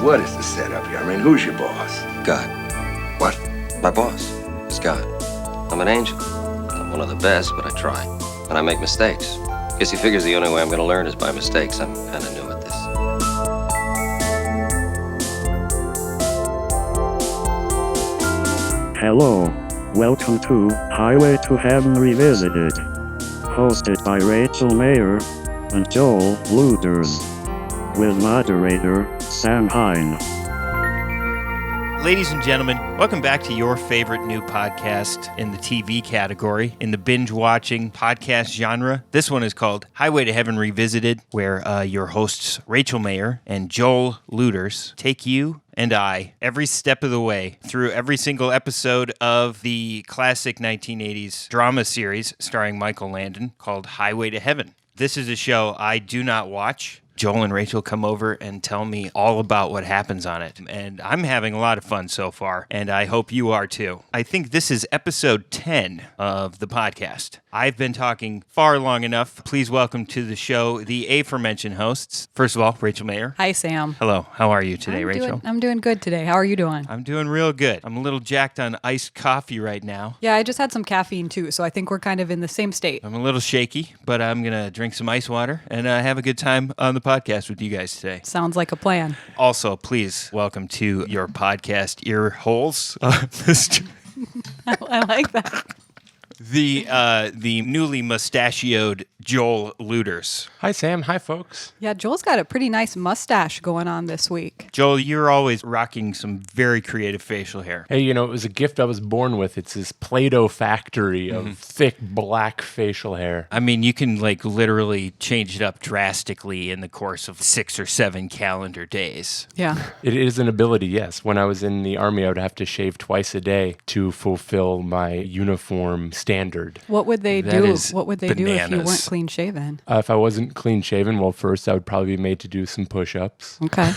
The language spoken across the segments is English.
Now, what is the setup here? I mean, who's your boss? God. What? My boss is God. I'm an angel. I'm one of the best, but I try. And I make mistakes. Guess he figures the only way I'm going to learn is by mistakes. I'm kind of new at this. Hello. Welcome to Highway to Heaven Revisited. Hosted by Rachel Mayer and Joel Luders. With moderator Sam Hine. Ladies and gentlemen, welcome back to your favorite new podcast in the TV category, in the binge-watching podcast genre. This one is called Highway to Heaven Revisited, where your hosts Rachel Mayer and Joel Luders take you and I every step of the way through every single episode of the classic 1980s drama series starring Michael Landon called Highway to Heaven. This is a show I do not watch. Joel and Rachel come over and tell me all about what happens on it. And I'm having a lot of fun so far, and I hope you are too. I think this is episode 10 of the podcast. I've been talking far long enough. Please welcome to the show the aforementioned hosts. First of all, Rachel Mayer. Hi, Sam. Hello. How are you today, Rachel? I'm doing good today. How are you doing? I'm doing real good. I'm a little jacked on iced coffee right now. Yeah, I just had some caffeine too, so I think we're kind of in the same state. I'm a little shaky, but I'm going to drink some ice water and have a good time on the podcast with you guys today. Sounds like a plan. Also, please welcome to your podcast ear holes, Mr. I like that. The newly mustachioed Joel Luders. Hi, Sam. Hi, folks. Yeah, Joel's got a pretty nice mustache going on this week. Joel, you're always rocking some very creative facial hair. Hey, it was a gift I was born with. It's this Play-Doh factory of thick black facial hair. I mean, you can literally change it up drastically in the course of 6 or 7 calendar days. Yeah. It is an ability, yes. When I was in the Army, I would have to shave twice a day to fulfill my uniform standard. What would they That do? is What would they do if you bananas. weren't clean shaven? If I wasn't clean-shaven, well, first I would probably be made to do some push-ups. Okay.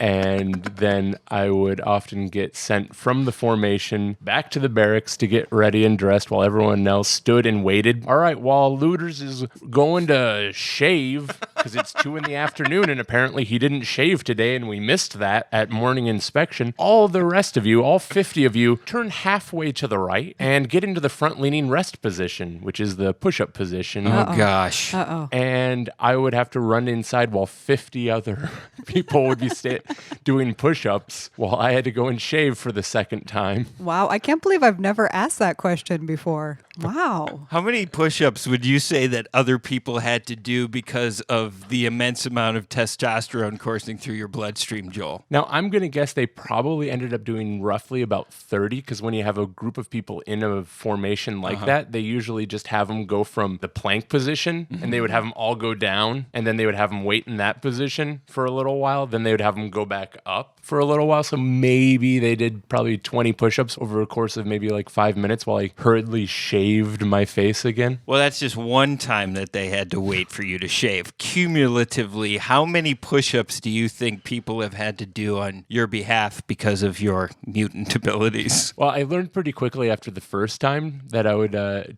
And then I would often get sent from the formation back to the barracks to get ready and dressed while everyone else stood and waited. All right, while Luders is going to shave, because it's 2 p.m, and apparently he didn't shave today, and we missed that at morning inspection, all the rest of you, all 50 of you, turn halfway to the right and get into the front-leaning rest position, which is the push-up position. Oh, gosh. Uh-oh. And I would have to run inside while 50 other people would be doing push-ups while I had to go and shave for the second time. Wow, I can't believe I've never asked that question before. Wow. How many push-ups would you say that other people had to do because of the immense amount of testosterone coursing through your bloodstream, Joel? Now, I'm going to guess they probably ended up doing roughly about 30, because when you have a group of people in a formation like that, they usually just have them go from the plank position, and they would have them all go down, and then they would have them wait in that position for a little while, then they would have them go back up for a little while. So maybe they did probably 20 push-ups over a course of maybe 5 minutes while I hurriedly shaved my face again. Well, that's just one time that they had to wait for you to shave. Cumulatively, how many push-ups do you think people have had to do on your behalf because of your mutant abilities? Well, I learned pretty quickly after the first time that I would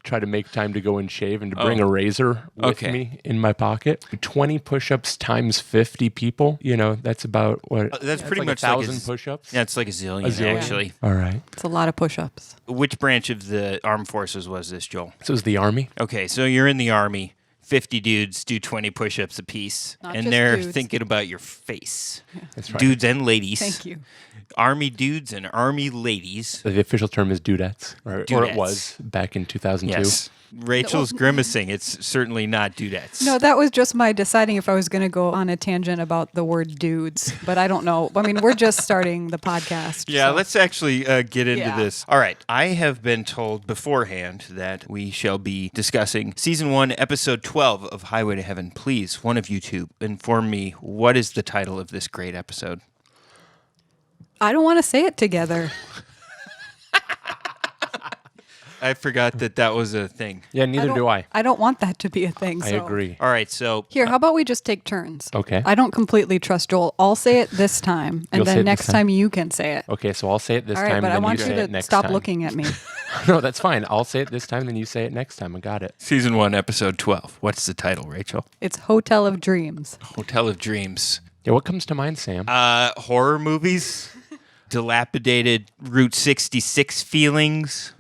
try to make time to go and shave and to bring a razor with me in my pocket. 20 push-ups times 50 people, that's about what? That's pretty much 1,000 push-ups. Yeah, it's like a zillion, zillion? actually. All right. It's a lot of push-ups. Which branch of the armed forces was this, Joel? So it was the Army. Okay, so you're in the Army. 50 dudes do 20 push-ups apiece. Not and just they're dudes. thinking about your face. That's right. Dudes and ladies. Thank you. Army dudes and Army ladies. The official term is dudettes, or Dudettes. it was back in 2002. Yes. Rachel's grimacing. It's certainly not dudettes. No, that was just my deciding if I was going to go on a tangent about the word dudes, but I don't know. I mean, we're just starting the podcast. Yeah, so. let's actually get into Yeah. this. All right. I have been told beforehand that we shall be discussing Season 1, Episode 12 of Highway to Heaven. Please, one of you two, inform me, what is the title of this great episode? I don't want to say it together. I forgot that was a thing. Yeah, neither do I. I don't want that to be a thing. I So. agree. All right, so Here, how about we just take turns? Okay. I don't completely trust Joel. I'll say it this time, and You'll say then it next this time? time you can say it. Okay, so I'll say it this All right, time, but and I then want you you say it to next stop time. looking at me. No, that's fine. I'll say it this time, then you say it next time. I got it. Season 1, Episode 12. What's the title, Rachel? It's Hotel of Dreams. Hotel of Dreams. Yeah, what comes to mind, Sam? Horror movies. Dilapidated Route 66 feelings.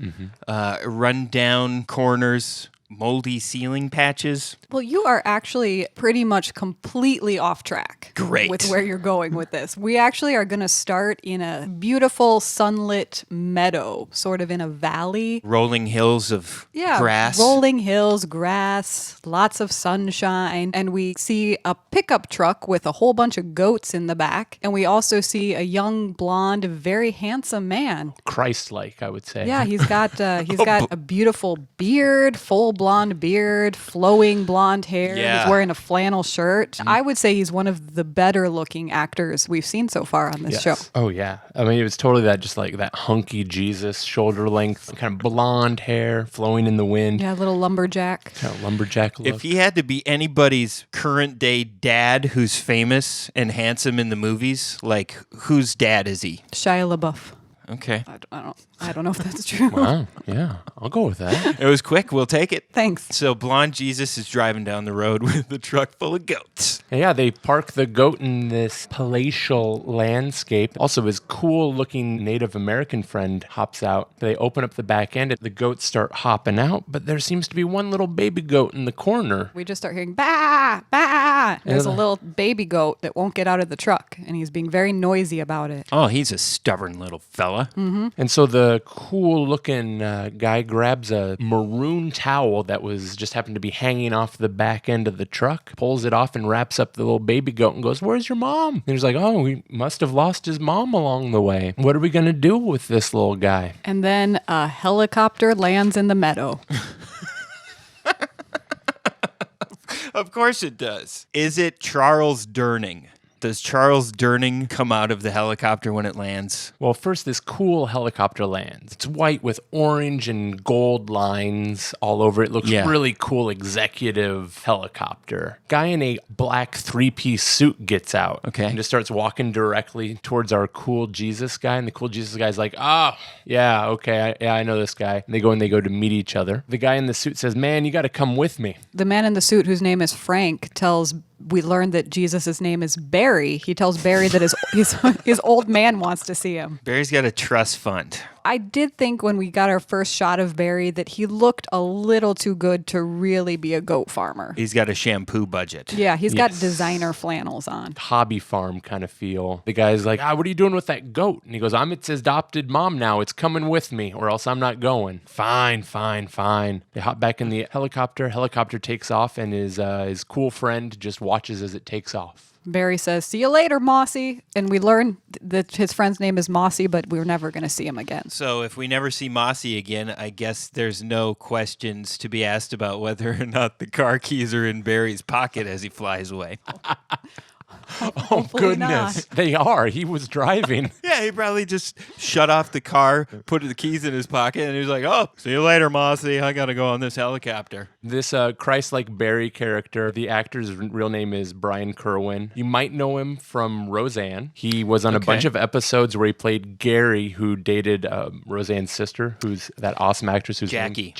Run down corners. Moldy ceiling patches. Well, you are actually pretty much completely off track. Great. With where you're going with this. We actually are going to start in a beautiful sunlit meadow, sort of in a valley. Rolling hills of grass. Rolling hills, grass, lots of sunshine. And we see a pickup truck with a whole bunch of goats in the back. And we also see a young, blonde, very handsome man. Christ-like, I would say. Yeah, he's got a beautiful beard, full blonde beard, flowing blonde hair. Yeah. He's wearing a flannel shirt. I would say he's one of the better looking actors we've seen so far on this show. Oh, yeah. I mean, it was totally that, just like that hunky Jesus, shoulder length, kind of blonde hair flowing in the wind. Yeah, a little lumberjack. Kind of lumberjack look. If he had to be anybody's current day dad who's famous and handsome in the movies, like whose dad is he? Shia LaBeouf. Okay. I don't know if that's true. Wow, yeah, I'll go with that. It was quick. We'll take it. Thanks. So blonde Jesus is driving down the road with a truck full of goats. And yeah, they park the goat in this palatial landscape. Also, his cool-looking Native American friend hops out. They open up the back end, and the goats start hopping out, but there seems to be one little baby goat in the corner. We just start hearing, bah, bah. There's a little baby goat that won't get out of the truck, and he's being very noisy about it. Oh, he's a stubborn little fella. And so the cool-looking guy grabs a maroon towel that was just happened to be hanging off the back end of the truck, pulls it off and wraps up the little baby goat and goes, "Where's your mom?" And he's like, "Oh, we must have lost his mom along the way. What are we going to do with this little guy?" And then a helicopter lands in the meadow. Of course it does. Is it Charles Durning? Does Charles Durning come out of the helicopter when it lands? Well, first, this cool helicopter lands. It's white with orange and gold lines all over it. Looks really cool, executive helicopter. Guy in a black three-piece suit gets out. Okay. And just starts walking directly towards our cool Jesus guy. And the cool Jesus guy's like, "Oh, yeah, okay, I know this guy." And they go to meet each other. The guy in the suit says, "Man, you got to come with me." The man in the suit, whose name is Frank, we learned that Jesus' name is Barry. He tells Barry that his old man wants to see him. Barry's got a trust fund. I did think when we got our first shot of Barry that he looked a little too good to really be a goat farmer. He's got a shampoo budget. Yeah, he's got designer flannels on. Hobby farm kind of feel. The guy's like, "What are you doing with that goat?" And he goes, "I'm its adopted mom now. It's coming with me or else I'm not going." Fine. They hop back in the helicopter. Helicopter takes off and his cool friend just watches as it takes off. Barry says, "See you later, Mossy." And we learn that his friend's name is Mossy, but we're never going to see him again. So if we never see Mossy again, I guess there's no questions to be asked about whether or not the car keys are in Barry's pocket as he flies away. Oh, goodness. Not. They are. He was driving. Yeah, he probably just shut off the car, put the keys in his pocket, and he was like, "Oh, see you later, Mossy. I got to go on this helicopter." This Christ-like Barry character, the actor's real name is Brian Kerwin. You might know him from Roseanne. He was on a bunch of episodes where he played Gary, who dated Roseanne's sister, who's that awesome actress who's Jackie.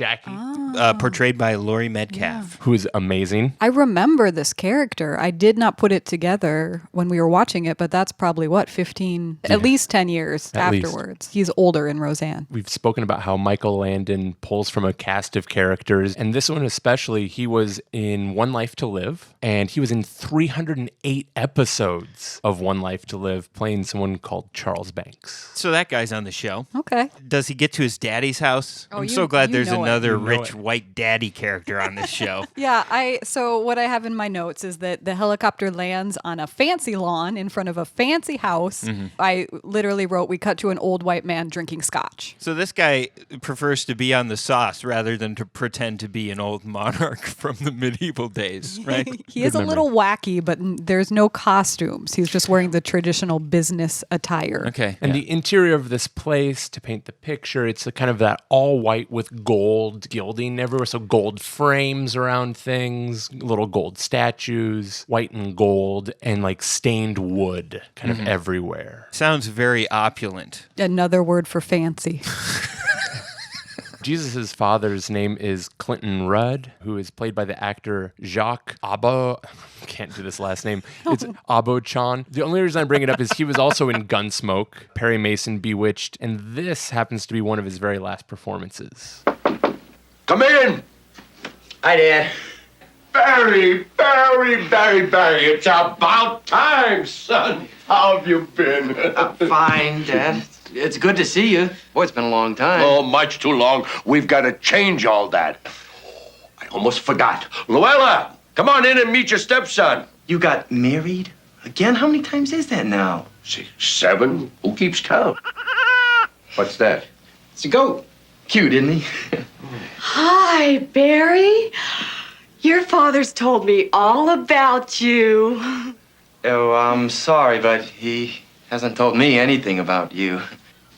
Portrayed by Laurie Metcalf. Who's amazing. I remember this character. I did not put it together when we were watching it, but that's probably, 15, at least 10 years afterwards. He's older in Roseanne. We've spoken about how Michael Landon pulls from a cast of characters, and this one especially, he was in One Life to Live, and he was in 308 episodes of One Life to Live, playing someone called Charles Banks. So that guy's on the show. Okay. Does he get to his daddy's house? Oh, I'm so glad there's another rich it. white daddy character on this show. Yeah, so what I have in my notes is that the helicopter lands on a fancy lawn in front of a fancy house. I literally wrote, "We cut to an old white man drinking scotch." So this guy prefers to be on the sauce rather than to pretend to be an old monarch from the medieval days, right? He is a little wacky, but there's no costumes. He's just wearing the traditional business attire. Okay. And the interior of this place, to paint the picture, it's a kind of that all white with gold gilding everywhere. So gold frames around things, little gold statues, white and gold, and like stained wood kind of everywhere. Sounds very opulent. Another word for fancy. Jesus' father's name is Clinton Rudd, who is played by the actor Jacques Abo. Can't do this last name. It's Abo-chan. The only reason I bring it up is he was also in Gunsmoke, Perry Mason, Bewitched, and this happens to be one of his very last performances. Come in! Hi, Dad. Barry, it's about time, son. How have you been? Fine, Dad. It's good to see you. Boy, it's been a long time. Oh, much too long. We've got to change all that. I almost forgot. Luella, come on in and meet your stepson. You got married? Again? How many times is that now? 6, 7. Who keeps count? What's that? It's a goat. Cute, isn't he? Hi, Barry. Your father's told me all about you. Oh, I'm sorry, but he hasn't told me anything about you.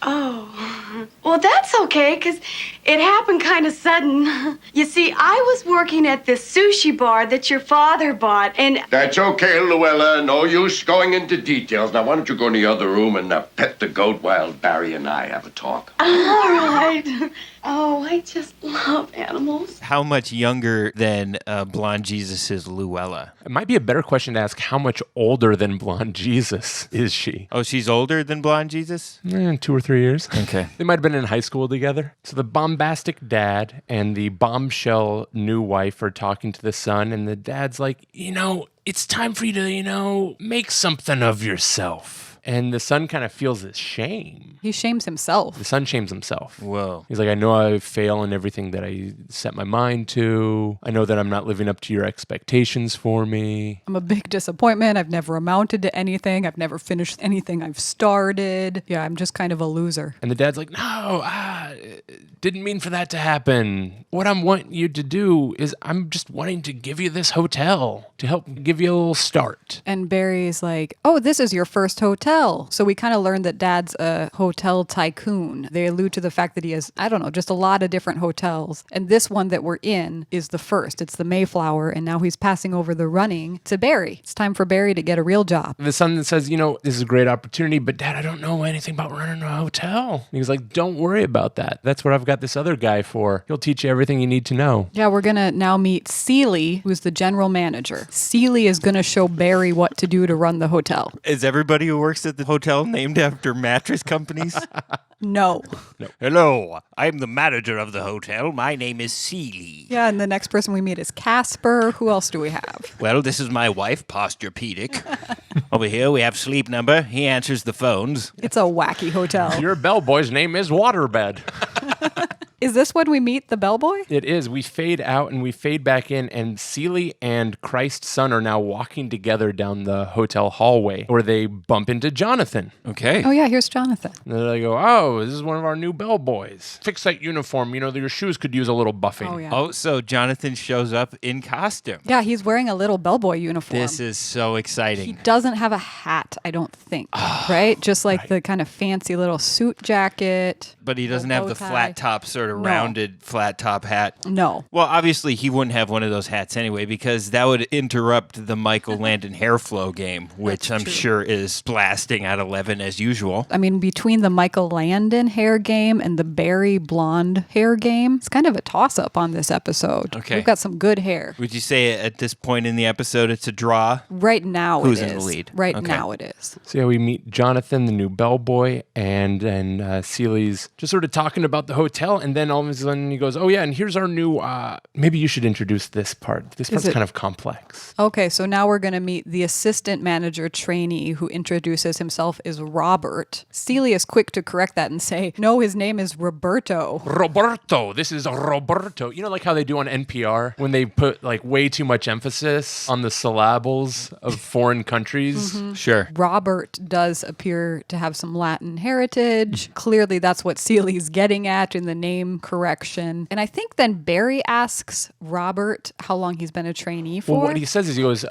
Oh, well, that's okay, because it happened kind of sudden. You see, I was working at this sushi bar that your father bought, and... That's okay, Luella. No use going into details. Now, why don't you go in the other room and pet the goat while Barry and I have a talk? All right. Oh, I just love animals. How much younger than Blonde Jesus is Luella? It might be a better question to ask, how much older than Blonde Jesus is she? Oh, she's older than Blonde Jesus? 2 or 3 years. Okay. They might have been in high school together. So the bombastic dad and the bombshell new wife are talking to the son, and the dad's like, it's time for you to, make something of yourself. And the son kind of feels this shame. He shames himself. The son shames himself. Whoa. He's like, I know I fail in everything that I set my mind to. I know that I'm not living up to your expectations for me. I'm a big disappointment. I've never amounted to anything. I've never finished anything I've started. Yeah, I'm just kind of a loser. And the dad's like, no, didn't mean for that to happen. What I'm wanting you to do is I'm just wanting to give you this hotel to help give you a little start. And Barry's like, oh, this is your first hotel. So we kind of learned that Dad's a hotel tycoon. They allude to the fact that he has, just a lot of different hotels. And this one that we're in is the first. It's the Mayflower. And now he's passing over the running to Barry. It's time for Barry to get a real job. The son says, this is a great opportunity, but Dad, I don't know anything about running a hotel. And he's like, don't worry about that. That's what I've got this other guy for. He'll teach you everything you need to know. Yeah, we're going to now meet Seeley, who's the general manager. Seeley is going to show Barry what to do to run the hotel. Is everybody who works at the hotel named after mattress companies? No. Hello, I'm the manager of the hotel. My name is Seeley. Yeah, and the next person we meet is Casper. Who else do we have? Well, this is my wife, Posturepedic. Over here we have Sleep Number. He answers the phones. It's a wacky hotel. Your bellboy's name is Waterbed. Is this when we meet the bellboy? It is. We fade out and we fade back in, and Seeley and Christ's son are now walking together down the hotel hallway, where they bump into Jonathan. Okay. Oh, yeah, here's Jonathan. And they go, oh, this is one of our new bellboys. Fix that uniform. Your shoes could use a little buffing. Oh, yeah. Oh, so Jonathan shows up in costume. Yeah, he's wearing a little bellboy uniform. This is so exciting. He doesn't have a hat, I don't think, right? Just like the kind of fancy little suit jacket. But he doesn't have the bow tie. flat top, sort of rounded flat top hat. No. Well, obviously, he wouldn't have one of those hats anyway, because that would interrupt the Michael Landon hair flow game, which I'm sure is blasting at 11 as usual. I mean, between the Michael Landon hair game and the Barry blonde hair game, it's kind of a toss-up on this episode. Okay. We've got some good hair. Would you say at this point in the episode it's a draw? Right now Who's it is. in the lead? Right Okay. now it is. So yeah, we meet Jonathan, the new bellboy, and then Seeley's just sort of talking about the hotel, and then all of a sudden he goes, oh yeah, and here's our new, maybe you should introduce this part. This part's kind of complex. Okay, so now we're going to meet the assistant manager trainee who introduces himself as Robert. Seeley is quick to correct that and say, no, his name is Roberto. Roberto, this is Roberto. Like how they do on NPR when they put like way too much emphasis on the syllables of foreign countries. Mm-hmm. Sure. Robert does appear to have some Latin heritage. Clearly, that's what Seeley's getting at in the name correction. And I think then Barry asks Robert how long he's been a trainee for. Well, what he says is he goes,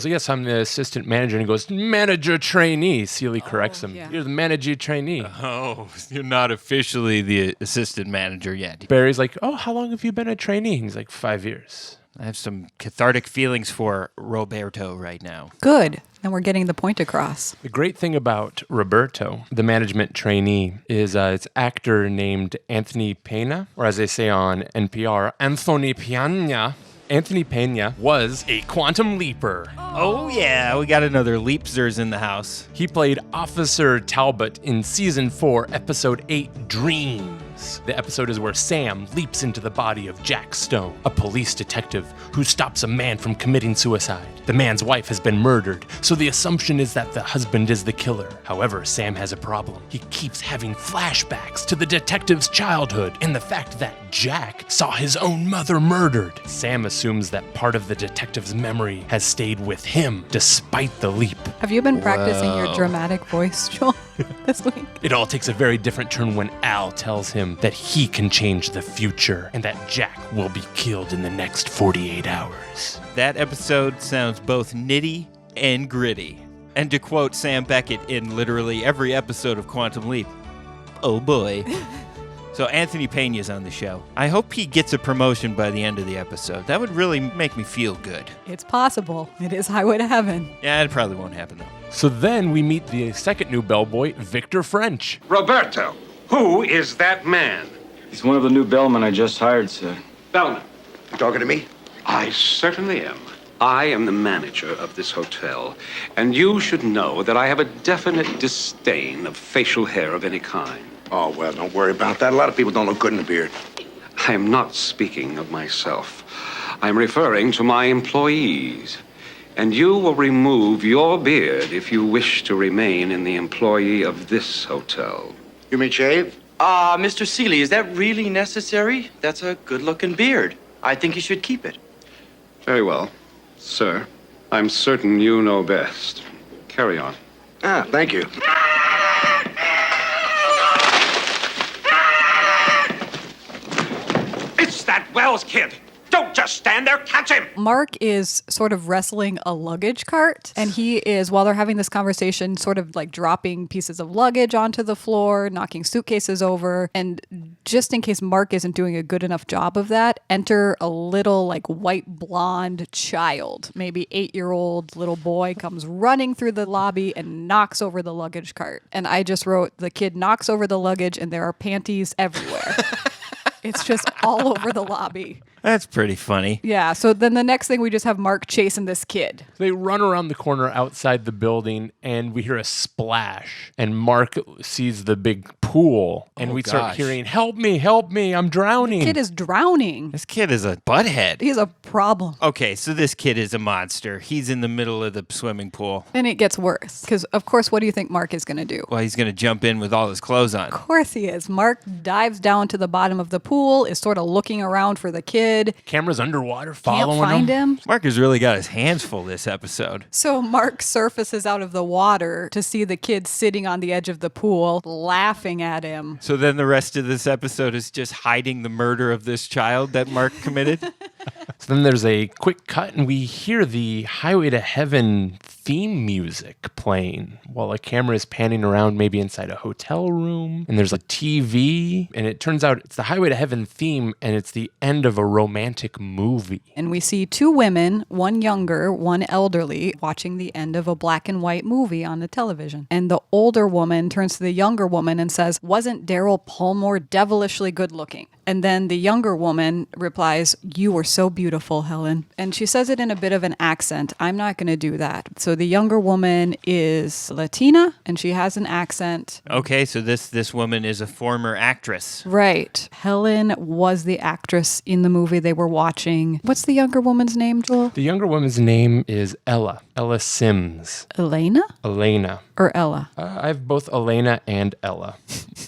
yes, I'm the assistant manager. And he goes, manager trainee. Seeley corrects him. yeah. You're the manager trainee. Oh, you're not officially the assistant manager yet. Barry's like, oh, how long have you been a trainee? He's like, 5 years. I have some cathartic feelings for Roberto right now. Good. And we're getting the point across. The great thing about Roberto, the management trainee, is it's actor named Anthony Pena, or as they say on NPR, Anthony Pena. Anthony Pena was a quantum leaper. Oh, yeah, we got another leapsters in the house. He played Officer Talbot in Season 4, Episode 8, Dreams. The episode is where Sam leaps into the body of Jack Stone, a police detective who stops a man from committing suicide. The man's wife has been murdered, so the assumption is that the husband is the killer. However, Sam has a problem. He keeps having flashbacks to the detective's childhood and the fact that Jack saw his own mother murdered. Sam assumes that part of the detective's memory has stayed with him despite the leap. Have you been practicing your dramatic voice, Joel, this week? It all takes a very different turn when Al tells him that he can change the future and that Jack will be killed in the next 48 hours. That episode sounds both nitty and gritty. And to quote Sam Beckett in literally every episode of Quantum Leap, oh boy. So Anthony Pena's on the show. I hope he gets a promotion by the end of the episode. That would really make me feel good. It's possible. It is Highway to Heaven. Yeah, it probably won't happen though. So then we meet the second new bellboy, Victor French. Roberto, who is that man? He's one of the new bellmen I just hired, sir. Bellman. You talking to me? I certainly am. I am the manager of this hotel, and you should know that I have a definite disdain of facial hair of any kind. Oh, well, don't worry about that. A lot of people don't look good in a beard. I am not speaking of myself. I'm referring to my employees. And you will remove your beard if you wish to remain in the employee of this hotel. You mean shave? Mr. Seeley, is that really necessary? That's a good-looking beard. I think you should keep it. Very well, sir. I'm certain you know best. Carry on. Ah, thank you. It's that Wells kid. Don't just stand there, catch him! Mark is sort of wrestling a luggage cart, and he is, while they're having this conversation, sort of like dropping pieces of luggage onto the floor, knocking suitcases over, and just in case Mark isn't doing a good enough job of that, enter a little like white blonde child, maybe 8-year-old little boy, comes running through the lobby and knocks over the luggage cart. And I just wrote, the kid knocks over the luggage and there are panties everywhere. It's just all over the lobby. That's pretty funny. Yeah, so then the next thing, we just have Mark chasing this kid. They run around the corner outside the building, and we hear a splash. And Mark sees the big pool, and we start hearing, help me, I'm drowning. The kid is drowning. This kid is a butthead. He has a problem. Okay, so this kid is a monster. He's in the middle of the swimming pool. And it gets worse. Because, of course, what do you think Mark is going to do? Well, he's going to jump in with all his clothes on. Of course he is. Mark dives down to the bottom of the pool, is sort of looking around for the kid. Camera's underwater, Can't following find him. Mark has really got his hands full this episode. So Mark surfaces out of the water to see the kid sitting on the edge of the pool, laughing at him. So then the rest of this episode is just hiding the murder of this child that Mark committed? So then there's a quick cut, and we hear the Highway to Heaven theme music playing while a camera is panning around maybe inside a hotel room, and there's a TV, and it turns out it's the Highway to Heaven theme, and it's the end of a romantic movie. And we see two women, one younger, one elderly, watching the end of a black and white movie on the television. And the older woman turns to the younger woman and says, "Wasn't Daryl Palmore devilishly good looking?" And then the younger woman replies, "You were so beautiful, Helen." And she says it in a bit of an accent. I'm not going to do that. So the younger woman is Latina, and she has an accent. Okay, so this woman is a former actress. Right. Helen was the actress in the movie they were watching. What's the younger woman's name, Joel? The younger woman's name is Ella Sims. Elena? Elena. Or Ella? I have both Elena and Ella.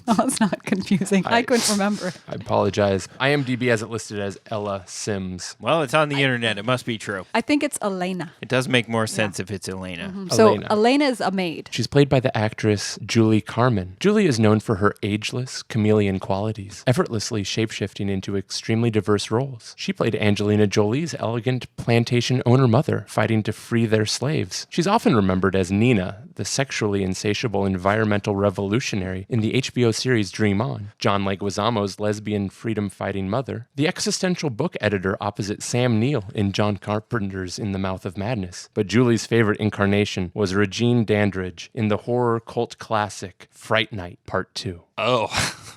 Oh, it's not confusing. I couldn't remember. I apologize. IMDb has it listed as Ella Sims. Well, it's on the internet. It must be true. I think it's Elena. It does make more sense if it's Elena. Mm-hmm. So Elena is a maid. She's played by the actress Julie Carmen. Julie is known for her ageless, chameleon qualities, effortlessly shapeshifting into extremely diverse roles. She played Angelina Jolie's elegant plantation owner mother, fighting to free their slaves. She's often remembered as Nina, the sexually insatiable environmental revolutionary in the HBO series Dream On, John Leguizamo's lesbian freedom-fighting mother, the existential book editor opposite Sam Neill in John Carpenter's In the Mouth of Madness. But Julie's favorite incarnation was Regine Dandridge in the horror cult classic Fright Night Part 2. Oh.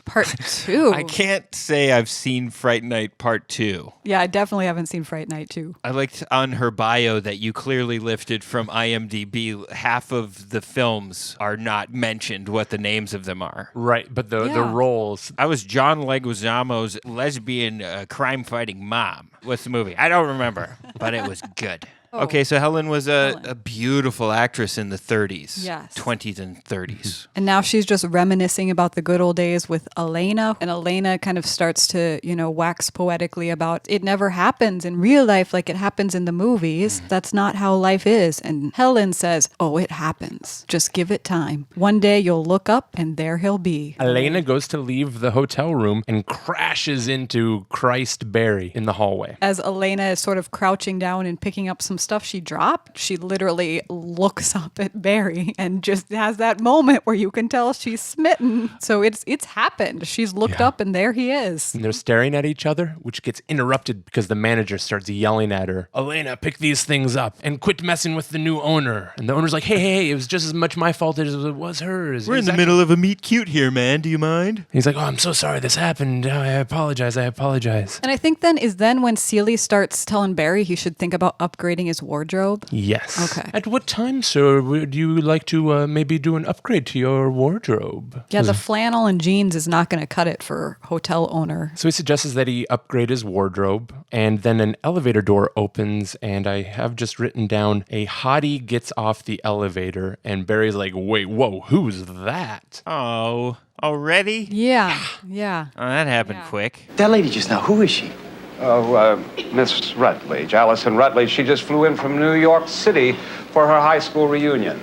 Part 2. I can't say I've seen Fright Night Part 2. Yeah, I definitely haven't seen Fright Night 2. I liked on her bio that you clearly lifted from IMDb. Half of the films are not mentioned what the names of them are. Right, but the roles. I was John Leguizamo's lesbian crime-fighting mom. What's the movie? I don't remember, but it was good. Oh. Okay, so Helen was a beautiful actress in the 30s. Yes. 20s and 30s. And now she's just reminiscing about the good old days with Elena. And Elena kind of starts to, wax poetically about it never happens in real life like it happens in the movies. That's not how life is. And Helen says, oh, it happens. Just give it time. One day you'll look up and there he'll be. Elena goes to leave the hotel room and crashes into Christ Barry in the hallway. As Elena is sort of crouching down and picking up some stuff she dropped, she literally looks up at Barry and just has that moment where you can tell she's smitten. So it's happened. She's looked up and there he is. And they're staring at each other, which gets interrupted because the manager starts yelling at her, Elena, pick these things up and quit messing with the new owner. And the owner's like, hey, it was just as much my fault as it was hers. We're in the middle of a meet cute here, man. Do you mind? He's like, oh, I'm so sorry this happened. I apologize. And I think then when Celie starts telling Barry he should think about upgrading his wardrobe? Yes. Okay. At what time, sir, would you like to maybe do an upgrade to your wardrobe? Yeah, the flannel and jeans is not going to cut it for hotel owner. So he suggests that he upgrade his wardrobe, and then an elevator door opens, and I have just written down, a hottie gets off the elevator, and Barry's like, wait, whoa, who's that? Oh, already? Yeah. Oh, that happened quick. That lady just now, who is she? Oh, Miss Rutledge, Allison Rutledge. She just flew in from New York City for her high school reunion.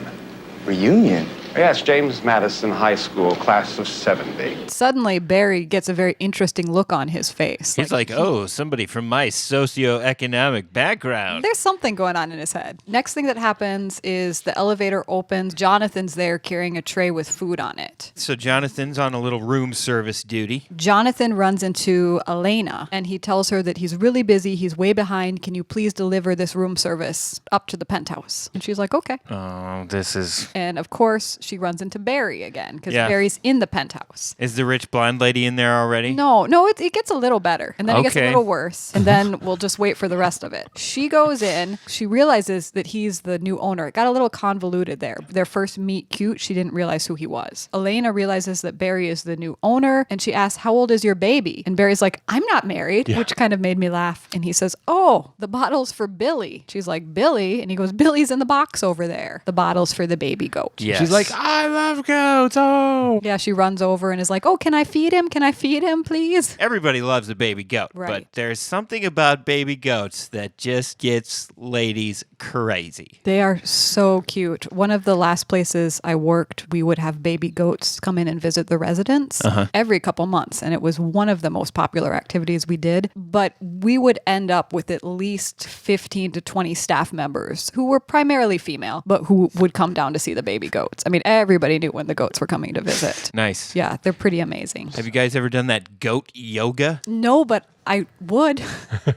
Reunion? Yes, James Madison High School, class of 70. Suddenly, Barry gets a very interesting look on his face. He's like, oh, somebody from my socioeconomic background. There's something going on in his head. Next thing that happens is the elevator opens. Jonathan's there carrying a tray with food on it. So Jonathan's on a little room service duty. Jonathan runs into Elena, and he tells her that he's really busy. He's way behind. Can you please deliver this room service up to the penthouse? And she's like, okay. Oh, this is... And of course, she runs into Barry again, because Yeah. Barry's in the penthouse. Is the rich blonde lady in there already? No, it gets a little better. And then it gets a Okay. little worse. And then we'll just wait for the rest of it. She goes in. She realizes that he's the new owner. It got a little convoluted there. Their first meet cute, she didn't realize who he was. Elena realizes that Barry is the new owner. And she asks, how old is your baby? And Barry's like, I'm not married, which kind of made me laugh. And he says, oh, the bottle's for Billy. She's like, Billy? And he goes, Billy's in the box over there. The bottle's for the baby goat. Yes. She's like, I love goats, oh. Yeah, she runs over and is like, oh, can I feed him? Can I feed him, please? Everybody loves a baby goat, Right. but there's something about baby goats that just gets ladies crazy. They are so cute. One of the last places I worked, we would have baby goats come in and visit the residents every couple months. And it was one of the most popular activities we did. But we would end up with at least 15 to 20 staff members who were primarily female, but who would come down to see the baby goats. I mean, everybody knew when the goats were coming to visit. Nice. Yeah, they're pretty amazing. Have you guys ever done that goat yoga? No, but I would.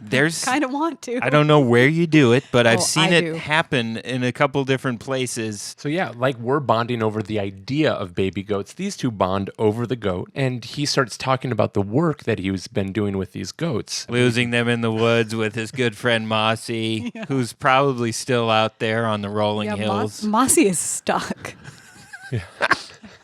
There's Kind of want to. I don't know where you do it, but I've Oh, seen I it do. happen in a couple different places. So yeah, like we're bonding over the idea of baby goats. These two bond over the goat, and he starts talking about the work that he's been doing with these goats. Losing them in the woods with his good friend Mossy, who's probably still out there on the rolling hills. Mossy is stuck.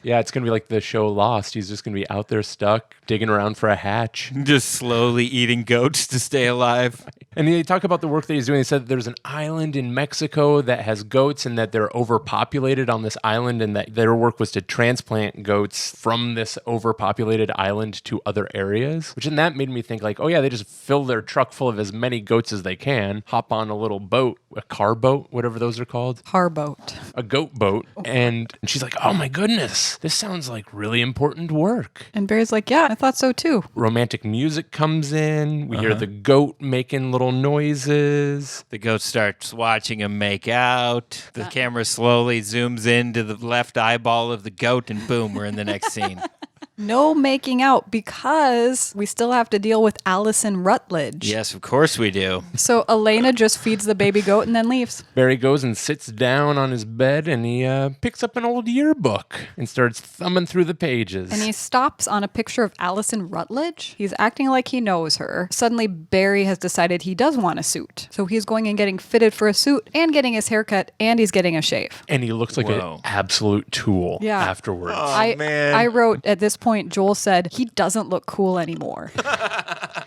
Yeah, it's going to be like the show Lost. He's just going to be out there stuck, digging around for a hatch. Just slowly eating goats to stay alive. And they talk about the work that he's doing. They said that there's an island in Mexico that has goats and that they're overpopulated on this island, and that their work was to transplant goats from this overpopulated island to other areas. Which then that made me think like, oh yeah, they just fill their truck full of as many goats as they can, hop on a little boat, a car boat, whatever those are called. Car boat. A goat boat. And she's like, oh my goodness. this sounds like really important work. And Barry's like, yeah, I thought so too. Romantic music comes in. We hear the goat making little noises. The goat starts watching him make out. The camera slowly zooms into the left eyeball of the goat, and boom, we're in the next scene. No making out because we still have to deal with Allison Rutledge. Yes, of course we do. So Elena just feeds the baby goat and then leaves. Barry goes and sits down on his bed, and he picks up an old yearbook and starts thumbing through the pages. And he stops on a picture of Allison Rutledge. He's acting like he knows her. Suddenly, Barry has decided he does want a suit. So he's going and getting fitted for a suit and getting his hair cut, and he's getting a shave. And he looks like an absolute tool afterwards. Man. I wrote at this point, Joel said, he doesn't look cool anymore.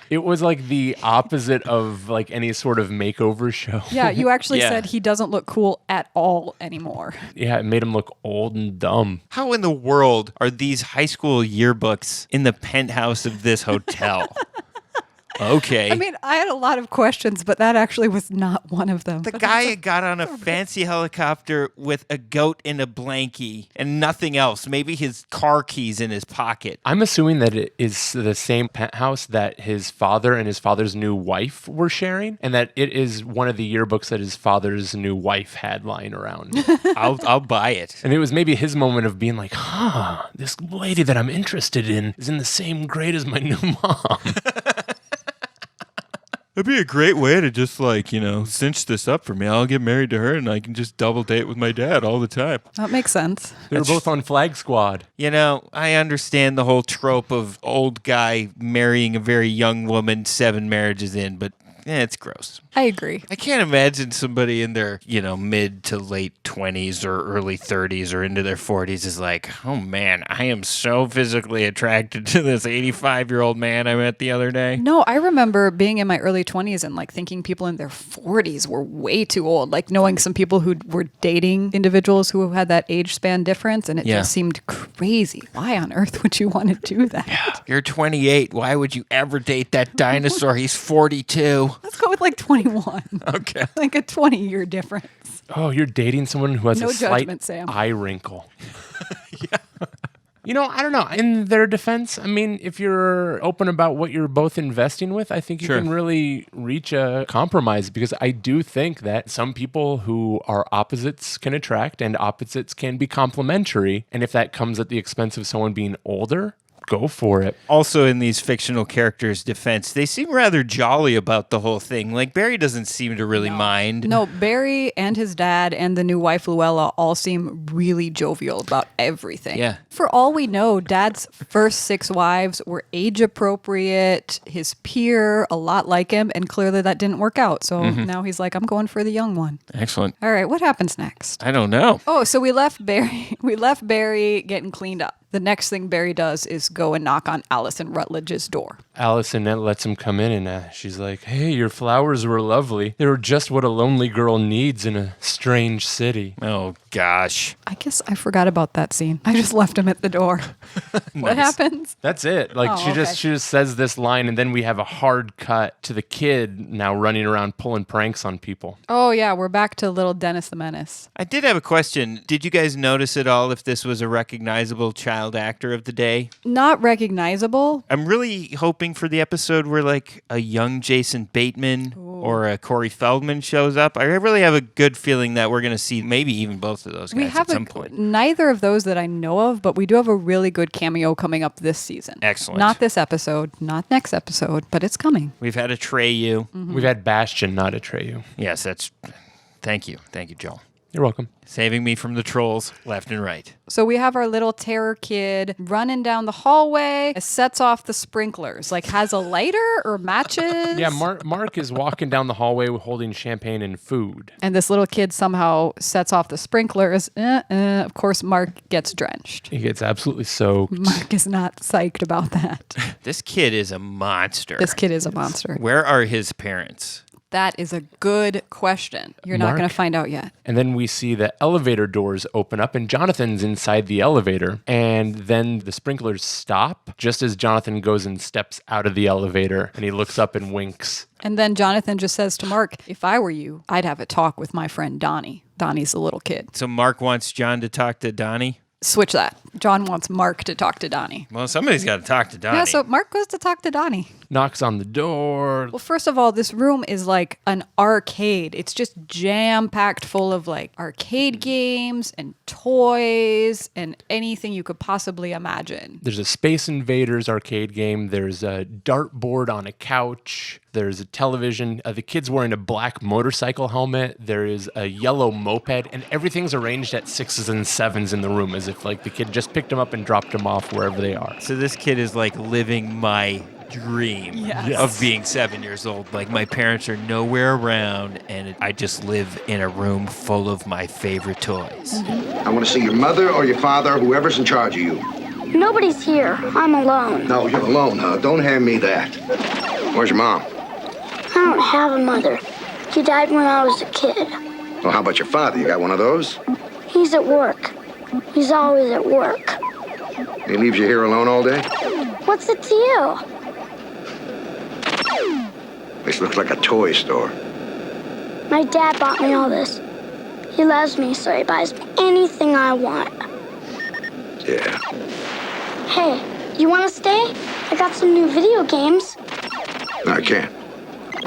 It was like the opposite of like any sort of makeover show. Yeah, you actually said he doesn't look cool at all anymore. Yeah, it made him look old and dumb. How in the world are these high school yearbooks in the penthouse of this hotel? Okay. I mean, I had a lot of questions, but that actually was not one of them. The guy got on a fancy helicopter with a goat in a blankie and nothing else. Maybe his car keys in his pocket. I'm assuming that it is the same penthouse that his father and his father's new wife were sharing, and that it is one of the yearbooks that his father's new wife had lying around. I'll buy it. And it was maybe his moment of being like, this lady that I'm interested in is in the same grade as my new mom. That'd be a great way to just cinch this up for me. I'll get married to her and I can just double date with my dad all the time. That makes sense. They were both on Flag Squad. I understand the whole trope of old guy marrying a very young woman 7 marriages in, but it's gross. I agree. I can't imagine somebody in their, mid to late 20s or early 30s or into their 40s is like, oh man, I am so physically attracted to this 85-year-old man I met the other day. No, I remember being in my early 20s and thinking people in their 40s were way too old. Knowing some people who were dating individuals who had that age span difference, and it just seemed crazy. Why on earth would you want to do that? Yeah. You're 28. Why would you ever date that dinosaur? He's 42. Let's go with 21. Okay. A 20-year difference. Oh, you're dating someone who has No a slight judgment, Sam. eye wrinkle. I don't know. In their defense, if you're open about what you're both investing with, I think you can really reach a compromise, because I do think that some people who are opposites can attract and opposites can be complementary. And if that comes at the expense of someone being older, go for it. Also, in these fictional characters' defense, they seem rather jolly about the whole thing. Barry doesn't seem to really mind. No, Barry and his dad and the new wife, Luella, all seem really jovial about everything. Yeah. For all we know, Dad's first 6 wives were age appropriate, his peer, a lot like him, and clearly that didn't work out. So now he's like, I'm going for the young one. Excellent. All right, what happens next? I don't know. Oh, so we left Barry getting cleaned up. The next thing Barry does is go and knock on Allison Rutledge's door. Allison lets him come in, and she's like, hey, your flowers were lovely. They were just what a lonely girl needs in a strange city. Oh, gosh. I guess I forgot about that scene. I just left him at the door. What happens? That's it. She just says this line, and then we have a hard cut to the kid now running around pulling pranks on people. Oh, yeah, we're back to little Dennis the Menace. I did have a question. Did you guys notice at all if this was a recognizable child actor of the day? Not recognizable. I'm really hoping for the episode where a young Jason Bateman or a Corey Feldman shows up. I really have a good feeling that we're going to see maybe even both of those guys at some point. Neither of those that I know of, but we do have a really good cameo coming up this season. Excellent. Not this episode, not next episode, but it's coming. We've had Atreyu. We've had Bastion, not Atreyu. Yes, thank you. Thank you, Joel. You're welcome. Saving me from the trolls left and right. So we have our little terror kid running down the hallway, sets off the sprinklers, has a lighter or matches. Yeah, Mark is walking down the hallway holding champagne and food. And this little kid somehow sets off the sprinklers. Of course, Mark gets drenched. He gets absolutely soaked. Mark is not psyched about that. This kid is a monster. This kid is a monster. Where are his parents? That is a good question. You're not going to find out yet. And then we see the elevator doors open up, and Jonathan's inside the elevator. And then the sprinklers stop just as Jonathan goes and steps out of the elevator, and he looks up and winks. And then Jonathan just says to Mark, if I were you, I'd have a talk with my friend Donnie. Donnie's the little kid. So Mark wants John to talk to Donnie? Switch that. John wants Mark to talk to Donnie. Well, somebody's got to talk to Donnie. Yeah, so Mark goes to talk to Donnie. Knocks on the door. Well, first of all, this room is like an arcade. It's just jam-packed full of like arcade games and toys and anything you could possibly imagine. There's a Space Invaders arcade game. There's a dartboard on a couch. There's a television. The kid's wearing a black motorcycle helmet. There is a yellow moped, and everything's arranged at 6s and 7s in the room, as if like the kid just picked them up and dropped them off wherever they are. So this kid is like living my dream of being 7 years old. Like, my parents are nowhere around, and I just live in a room full of my favorite toys. I want to see your mother or your father, whoever's in charge of you. Nobody's here. I'm alone. No, you're alone, huh? Don't hand me that. Where's your mom? I don't have a mother. She died when I was a kid. Well, how about your father? You got one of those? He's at work. He's always at work. He leaves you here alone all day? What's it to you? This looks like a toy store. My dad bought me all this. He loves me, so he buys me anything I want. Yeah. Hey, you want to stay? I got some new video games. No, I can't.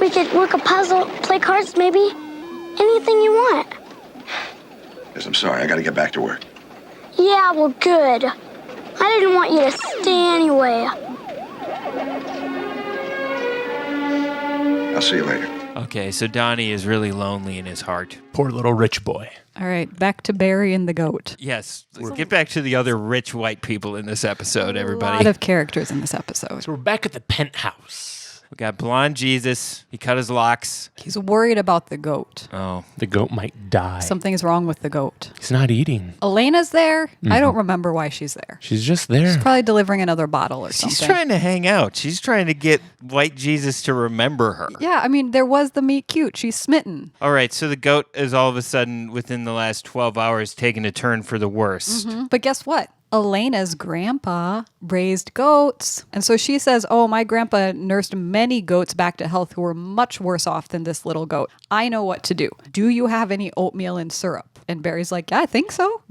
We could work a puzzle, play cards maybe. Anything you want. Yes, I'm sorry. I got to get back to work. Yeah, well, good. I didn't want you to stay anyway. I'll see you later. Okay, so Donnie is really lonely in his heart. Poor little rich boy. All right, back to Barry and the goat. Yes, let's get back to the other rich white people in this episode, everybody. A lot of characters in this episode. So we're back at the penthouse. We got blonde Jesus. He cut his locks. He's worried about the goat. Oh. The goat might die. Something is wrong with the goat. He's not eating. Elena's there. I don't remember why she's there. She's just there. She's probably delivering another bottle or something. She's trying to hang out. She's trying to get white Jesus to remember her. Yeah, I mean, there was the meet cute. She's smitten. All right, so the goat is all of a sudden, within the last 12 hours, taking a turn for the worst. But guess what? Elena's grandpa raised goats. And so she says, oh, my grandpa nursed many goats back to health who were much worse off than this little goat. I know what to do. Do you have any oatmeal and syrup? And Barry's like, yeah, I think so.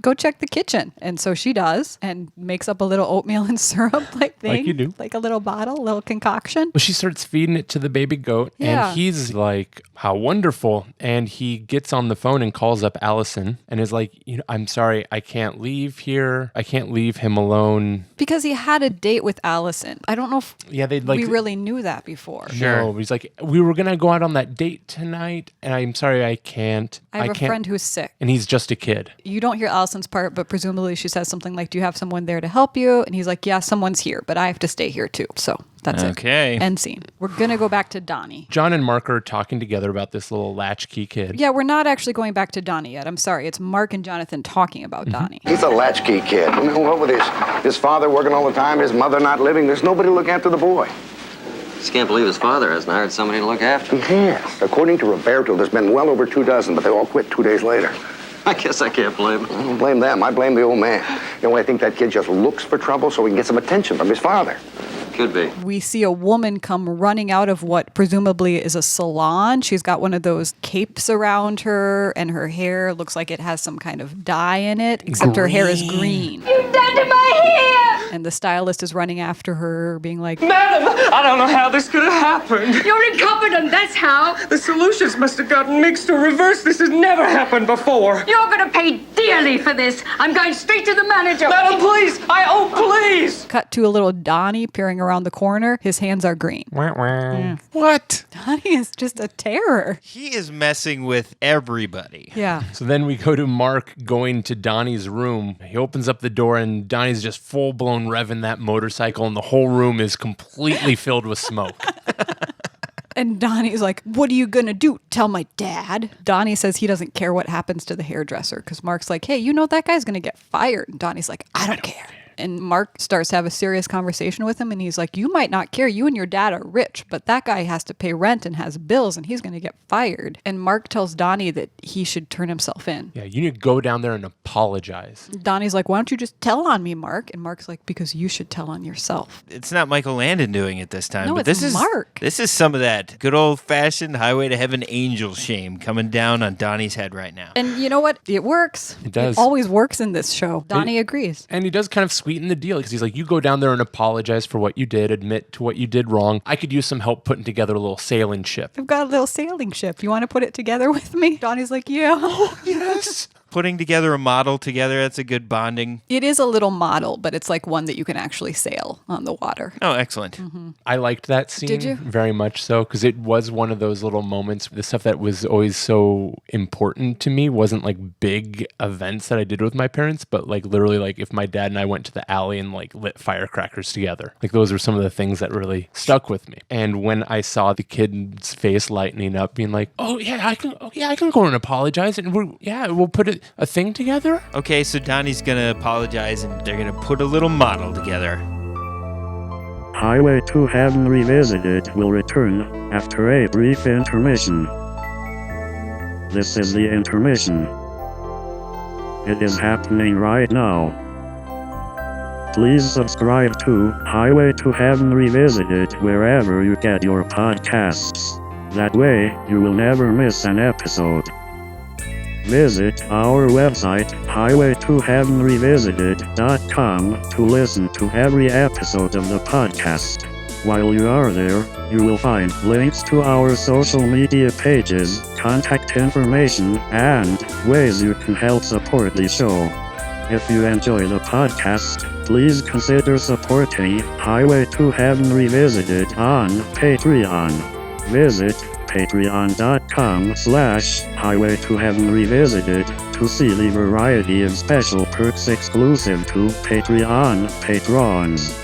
Go check the kitchen. And so she does and makes up a little oatmeal and syrup like thing. Like you do. Like a little bottle, a little concoction. Well, she starts feeding it to the baby goat, Yeah. and he's like, how wonderful. And he gets on the phone and calls up Allison and is like, I'm sorry, I can't leave here. I can't leave him alone. Because he had a date with Allison. I don't know if they'd we really knew that before. No, he's like, we were going to go out on that date tonight, and I'm sorry, I can't. I have a friend who's sick. And he's just a kid. You don't hear Allison's part, but presumably she says something like, do you have someone there to help you? And he's like, yeah, someone's here, but I have to stay here too. So that's it. Okay. End scene. We're going to go back to Donnie. John and Mark are talking together about this little latchkey kid. Yeah, we're not actually going back to Donnie yet. I'm sorry. It's Mark and Jonathan talking about Donnie. He's a latchkey kid. What with his father working all the time, his mother not living, there's nobody to look after the boy. Just can't believe his father hasn't hired somebody to look after him. Yes. According to Roberto, there's been well over 24, but they all quit 2 days later. I guess I can't blame him. I don't blame them. I blame the old man. I think that kid just looks for trouble so he can get some attention from his father. Could be. We see a woman come running out of what presumably is a salon. She's got one of those capes around her, and her hair looks like it has some kind of dye in it, except her hair is green. You've done to my hair! And the stylist is running after her, being like, Madam, I don't know how this could have happened. You're incompetent, that's how. The solutions must have gotten mixed or reversed. This has never happened before. You're gonna pay dearly for this. I'm going straight to the manager. Madam, please! Please! cut to a little Donnie peering around the corner. His hands are green. What? Donnie is just a terror. He is messing with everybody. Yeah. So then we go to Mark going to Donnie's room. He opens up the door and Donnie's just full-blown revving that motorcycle and the whole room is completely filled with smoke. And Donnie's like, what are you going to do? Tell my dad? Donnie says he doesn't care what happens to the hairdresser because Mark's like, hey, you know that guy's going to get fired. And Donnie's like, I don't care. And Mark starts to have a serious conversation with him, and he's like, you might not care. You and your dad are rich, but that guy has to pay rent and has bills, and he's going to get fired. And Mark tells Donnie that he should turn himself in. Yeah, you need to go down there and apologize. Donnie's like, why don't you just tell on me, Mark? And Mark's like, because you should tell on yourself. It's not Michael Landon doing it this time. No, but it's this is Mark. This is some of that good old-fashioned Highway to Heaven angel shame coming down on Donnie's head right now. And you know what? It works. It does. It always works in this show. Donnie agrees. And he does kind of sweeten the deal because he's like, you go down there and apologize for what you did, admit to what you did wrong. I could use some help putting together a little sailing ship. I've got a little sailing ship. You want to put it together with me? Donnie's like, yeah. Oh, yes. Putting together a model together, that's a good bonding. It is a little model, but it's like one that you can actually sail on the water. Oh, excellent. I liked that scene. Did you? Very much so, because it was one of those little moments. The stuff that was always so important to me wasn't like big events that I did with my parents, but like literally like if my dad and I went to the alley and like lit firecrackers together. Like those were some of the things that really stuck with me. And when I saw the kid's face lightening up, being like, oh yeah, I can go and apologize, and we'll put a thing together. Okay, so Donnie's gonna apologize, and they're gonna put a little model together. Highway to Heaven Revisited will return after a brief intermission. This is the intermission. It is happening right now. Please subscribe to Highway to Heaven Revisited wherever you get your podcasts. That way, you will never miss an episode. Visit our website, highwaytoheavenrevisited.com, to listen to every episode of the podcast. While you are there, you will find links to our social media pages, contact information, and ways you can help support the show. If you enjoy the podcast, please consider supporting Highway to Heaven Revisited on Patreon. Visit patreon.com/Highway to Heaven Revisited to see the variety of special perks exclusive to Patreon patrons.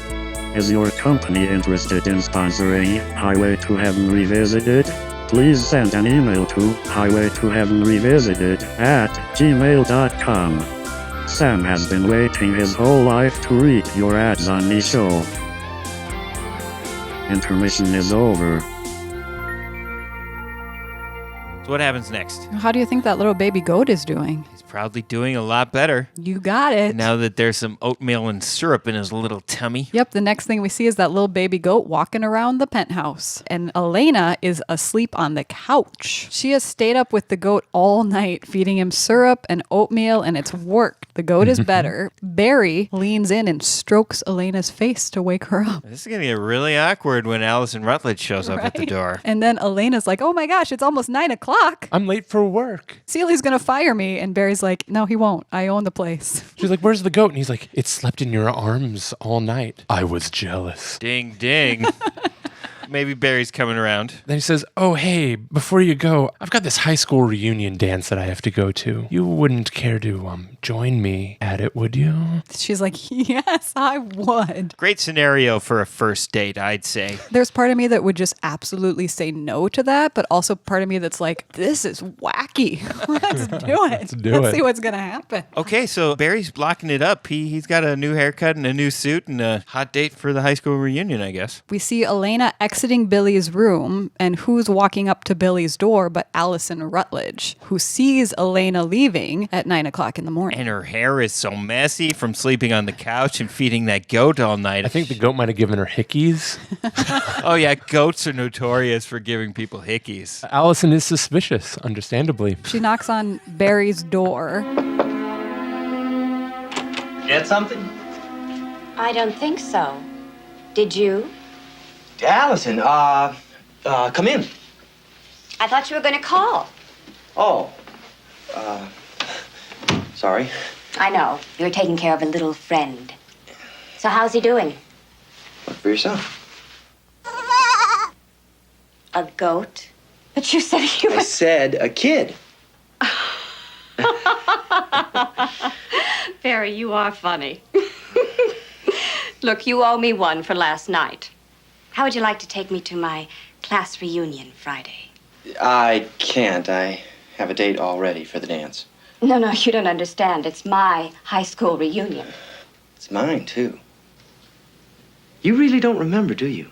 Is your company interested in sponsoring Highway to Heaven Revisited? Please send an email to highwaytoheavenrevisited@gmail.com. Sam has been waiting his whole life to read your ads on the show. Intermission is over. So what happens next? How do you think that little baby goat is doing? He's probably doing a lot better. You got it. Now that there's some oatmeal and syrup in his little tummy. Yep, the next thing we see is that little baby goat walking around the penthouse. And Elena is asleep on the couch. She has stayed up with the goat all night, feeding him syrup and oatmeal, and it's worked. The goat is better. Barry leans in and strokes Elena's face to wake her up. This is going to get really awkward when Allison Rutledge shows up at the door. And then Elena's like, oh my gosh, it's almost 9 o'clock. I'm late for work. Celie's going to fire me. And Barry's like, no, he won't. I own the place. She's like, where's the goat? And he's like, it slept in your arms all night. I was jealous. Ding, ding. Maybe Barry's coming around. Then he says, oh, hey, before you go, I've got this high school reunion dance that I have to go to. You wouldn't care to join me at it, would you? She's like, yes, I would. Great scenario for a first date, I'd say. There's part of me that would just absolutely say no to that, but also part of me that's like, this is wacky. Let's do it. Let's see what's going to happen. Okay, so Barry's blocking it up. He's got a new haircut and a new suit and a hot date for the high school reunion, I guess. We see Elena exiting Billy's room, and who's walking up to Billy's door but Allison Rutledge, who sees Elena leaving at 9 o'clock in the morning. And her hair is so messy from sleeping on the couch and feeding that goat all night. I think the goat might have given her hickeys. Oh yeah, goats are notorious for giving people hickeys. Allison is suspicious, understandably. She knocks on Barry's door. Get something? I don't think so. Did you? Allison, come in. I thought you were going to call. Oh, sorry. I know. You're taking care of a little friend. So how's he doing? Look for yourself. A goat? But you said he was... I said a kid. Barry, you are funny. Look, you owe me one for last night. How would you like to take me to my class reunion Friday? I can't. I have a date already for the dance. No, you don't understand. It's my high school reunion. It's mine, too. You really don't remember, do you?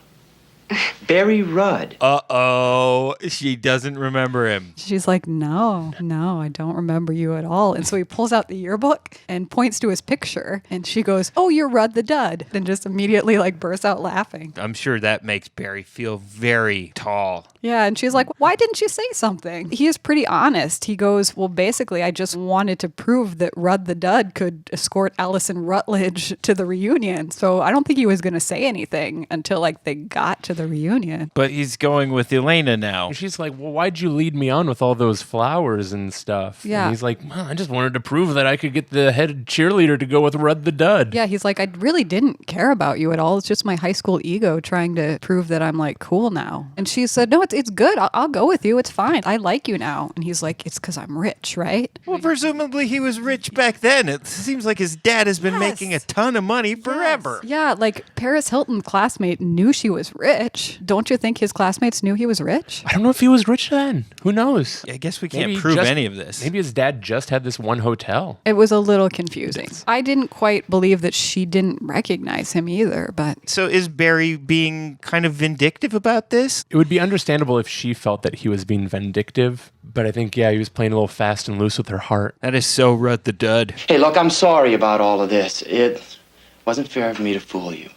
Barry Rudd. Uh-oh. She doesn't remember him. She's like, no, I don't remember you at all. And so he pulls out the yearbook and points to his picture. And she goes, oh, you're Rudd the Dud. And just immediately like bursts out laughing. I'm sure that makes Barry feel very tall. Yeah, and she's like, why didn't you say something? He is pretty honest. He goes, well, basically, I just wanted to prove that Rudd the Dud could escort Allison Rutledge to the reunion. So I don't think he was going to say anything until like they got to the reunion. But he's going with Elena now. And she's like, well, why'd you lead me on with all those flowers and stuff? Yeah. And he's like, well, I just wanted to prove that I could get the head cheerleader to go with Rudd the Dud. Yeah, he's like, I really didn't care about you at all. It's just my high school ego trying to prove that I'm like cool now. And she said, no, it's good. I'll go with you. It's fine. I like you now. And he's like, it's because I'm rich, right? Well, presumably he was rich back then. It seems like his dad has been making a ton of money forever. Yeah, like Paris Hilton's classmate knew she was rich. Don't you think his classmates knew he was rich? I don't know if he was rich then. Who knows? I guess we can't prove any of this. Maybe his dad just had this one hotel. It was a little confusing. I didn't quite believe that she didn't recognize him either, but... So is Barry being kind of vindictive about this? It would be understandable if she felt that he was being vindictive, but I think, yeah, he was playing a little fast and loose with her heart. That is so Rudd the Dud. Hey, look, I'm sorry about all of this. It wasn't fair for me to fool you.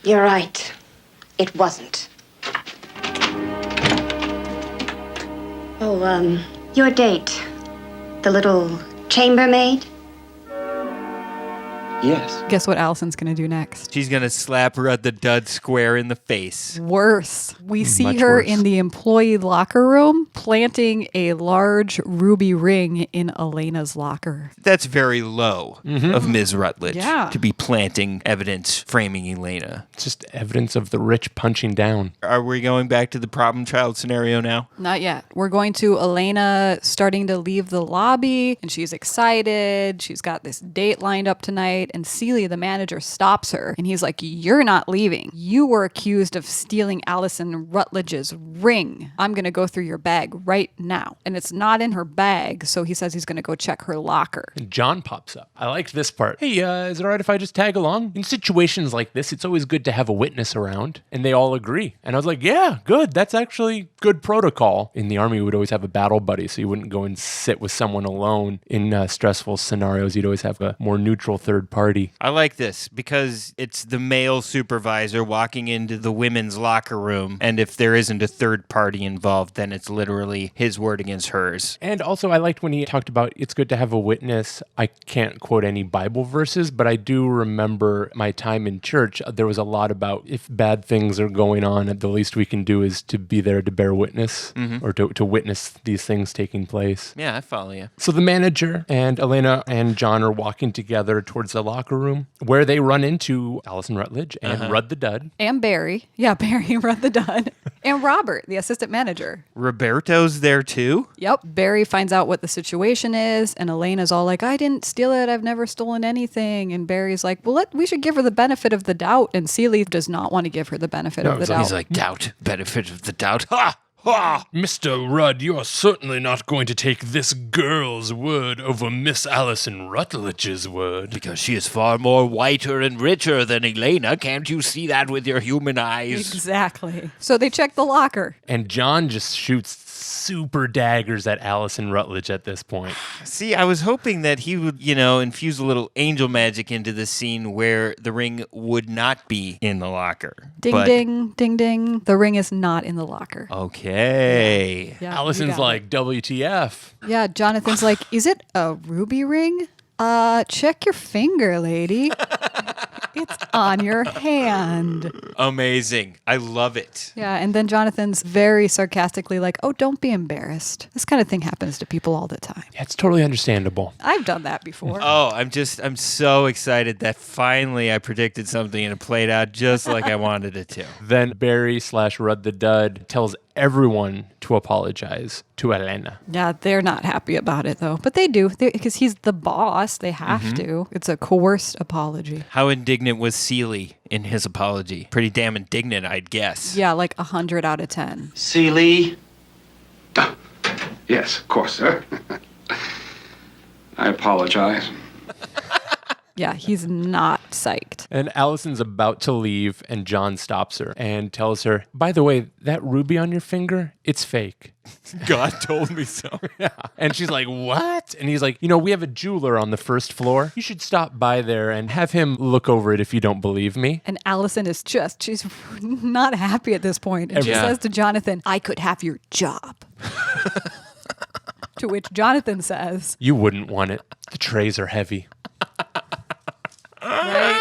You're right. It wasn't. Oh, your date. The little chambermaid? Yes. Guess what Allison's going to do next? She's going to slap Rudd the Dud square in the face. Worse. We see Much her worse. in the employee locker room planting a large ruby ring in Elena's locker. That's very low of Ms. Rutledge Yeah. to be planting evidence framing Elena. It's just evidence of the rich punching down. Are we going back to the problem child scenario now? Not yet. We're going to Elena starting to leave the lobby, and she's excited. She's got this date lined up tonight, and Celia, the manager, stops her, and he's like, you're not leaving. You were accused of stealing Allison Rutledge's ring. I'm going to go through your bag right now. And it's not in her bag, so he says he's going to go check her locker. And John pops up. I liked this part. Hey, is it all right if I just tag along? In situations like this, it's always good to have a witness around, and they all agree. And I was like, yeah, good. That's actually good protocol. In the Army, we would always have a battle buddy, so you wouldn't go and sit with someone alone in stressful scenarios. You'd always have a more neutral third party. I like this because it's the male supervisor walking into the women's locker room, and if there isn't a third party involved, then it's literally his word against hers. And also, I liked when he talked about it's good to have a witness. I can't quote any Bible verses, but I do remember my time in church. There was a lot about if bad things are going on, the least we can do is to be there to bear witness or to witness these things taking place. Yeah, I follow you. So the manager and Elena and John are walking together towards the locker room where they run into Allison Rutledge and Rudd the Dud. And Barry. Yeah, Barry, Rudd the Dud. And Robert, the assistant manager. Roberto's there too? Yep. Barry finds out what the situation is, and Elena's all like, I didn't steal it. I've never stolen anything. And Barry's like, well, we should give her the benefit of the doubt. And Celie does not want to give her the benefit of the doubt. He's like, doubt, benefit of the doubt. Ha! Ah, Mr. Rudd, you are certainly not going to take this girl's word over Miss Allison Rutledge's word. Because she is far more whiter and richer than Elena. Can't you see that with your human eyes? Exactly. So they check the locker. And John just shoots super daggers at Allison Rutledge at this point. See, I was hoping that he would, infuse a little angel magic into the scene where the ring would not be in the locker. Ding, ding, ding, ding. The ring is not in the locker. Okay. Yeah, Allison's like, WTF. Yeah, Jonathan's like, is it a ruby ring? Check your finger, lady. It's on your hand. Amazing. I love it. Yeah, and then Jonathan's very sarcastically like, oh, don't be embarrassed. This kind of thing happens to people all the time. Yeah, it's totally understandable. I've done that before. Oh, I'm so excited that finally I predicted something and it played out just like I wanted it to. Then Barry / Rudd the Dud tells everyone to apologize to Elena. Yeah, they're not happy about it, though. But they do, because he's the boss. They have to. It's a coerced apology. How indignant was Celie in his apology? Pretty damn indignant, I'd guess. Yeah, like 100 out of 10. Celie? Yes, of course, sir. I apologize. Yeah, he's not psyched. And Allison's about to leave, and John stops her and tells her, by the way, that ruby on your finger, it's fake. God told me so. Yeah. And she's like, what? And he's like, we have a jeweler on the first floor. You should stop by there and have him look over it if you don't believe me. And Allison is she's not happy at this point. And she says to Jonathan, I could have your job. To which Jonathan says, you wouldn't want it. The trays are heavy. Right?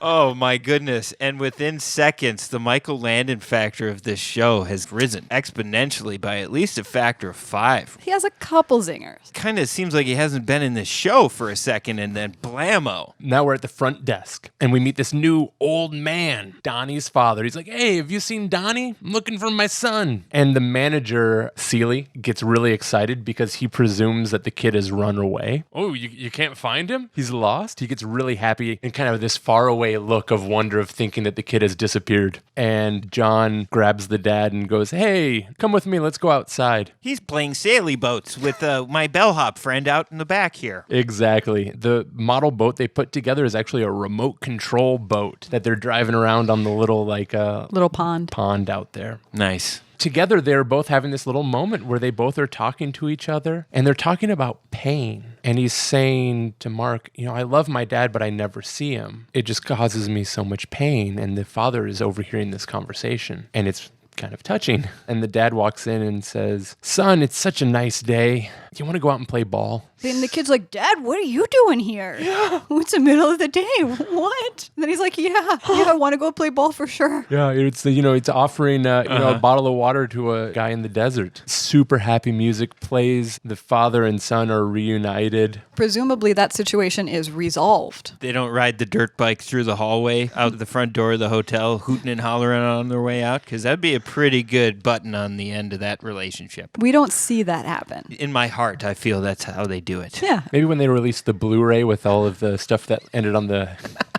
Oh, my goodness. And within seconds, the Michael Landon factor of this show has risen exponentially by at least a factor of 5. He has a couple zingers. Kind of seems like he hasn't been in this show for a second, and then blammo. Now we're at the front desk, and we meet this new old man, Donnie's father. He's like, hey, have you seen Donnie? I'm looking for my son. And the manager, Seeley, gets really excited because he presumes that the kid has run away. Oh, you can't find him? He's lost? He gets really happy and kind of this faraway look of wonder of thinking that the kid has disappeared. And John grabs the dad and goes, hey, come with me. Let's go outside. He's playing saily boats with my bellhop friend out in the back here. Exactly. The model boat they put together is actually a remote control boat that they're driving around on the little little pond out there. Nice. Together, they're both having this little moment where they both are talking to each other, and they're talking about pain. And he's saying to Mark, I love my dad, but I never see him. It just causes me so much pain. And the father is overhearing this conversation, and it's kind of touching. And the dad walks in and says, son, it's such a nice day. Do you want to go out and play ball? And the kid's like, Dad, what are you doing here? Yeah. It's the middle of the day. What? And then he's like, yeah, I want to go play ball for sure. Yeah, it's it's offering a bottle of water to a guy in the desert. Super happy music plays. The father and son are reunited. Presumably that situation is resolved. They don't ride the dirt bike through the hallway out the front door of the hotel, hooting and hollering on their way out, because that'd be a pretty good button on the end of that relationship. We don't see that happen. In my heart, I feel that's how they do it. Yeah. Maybe when they released the Blu-ray with all of the stuff that ended on the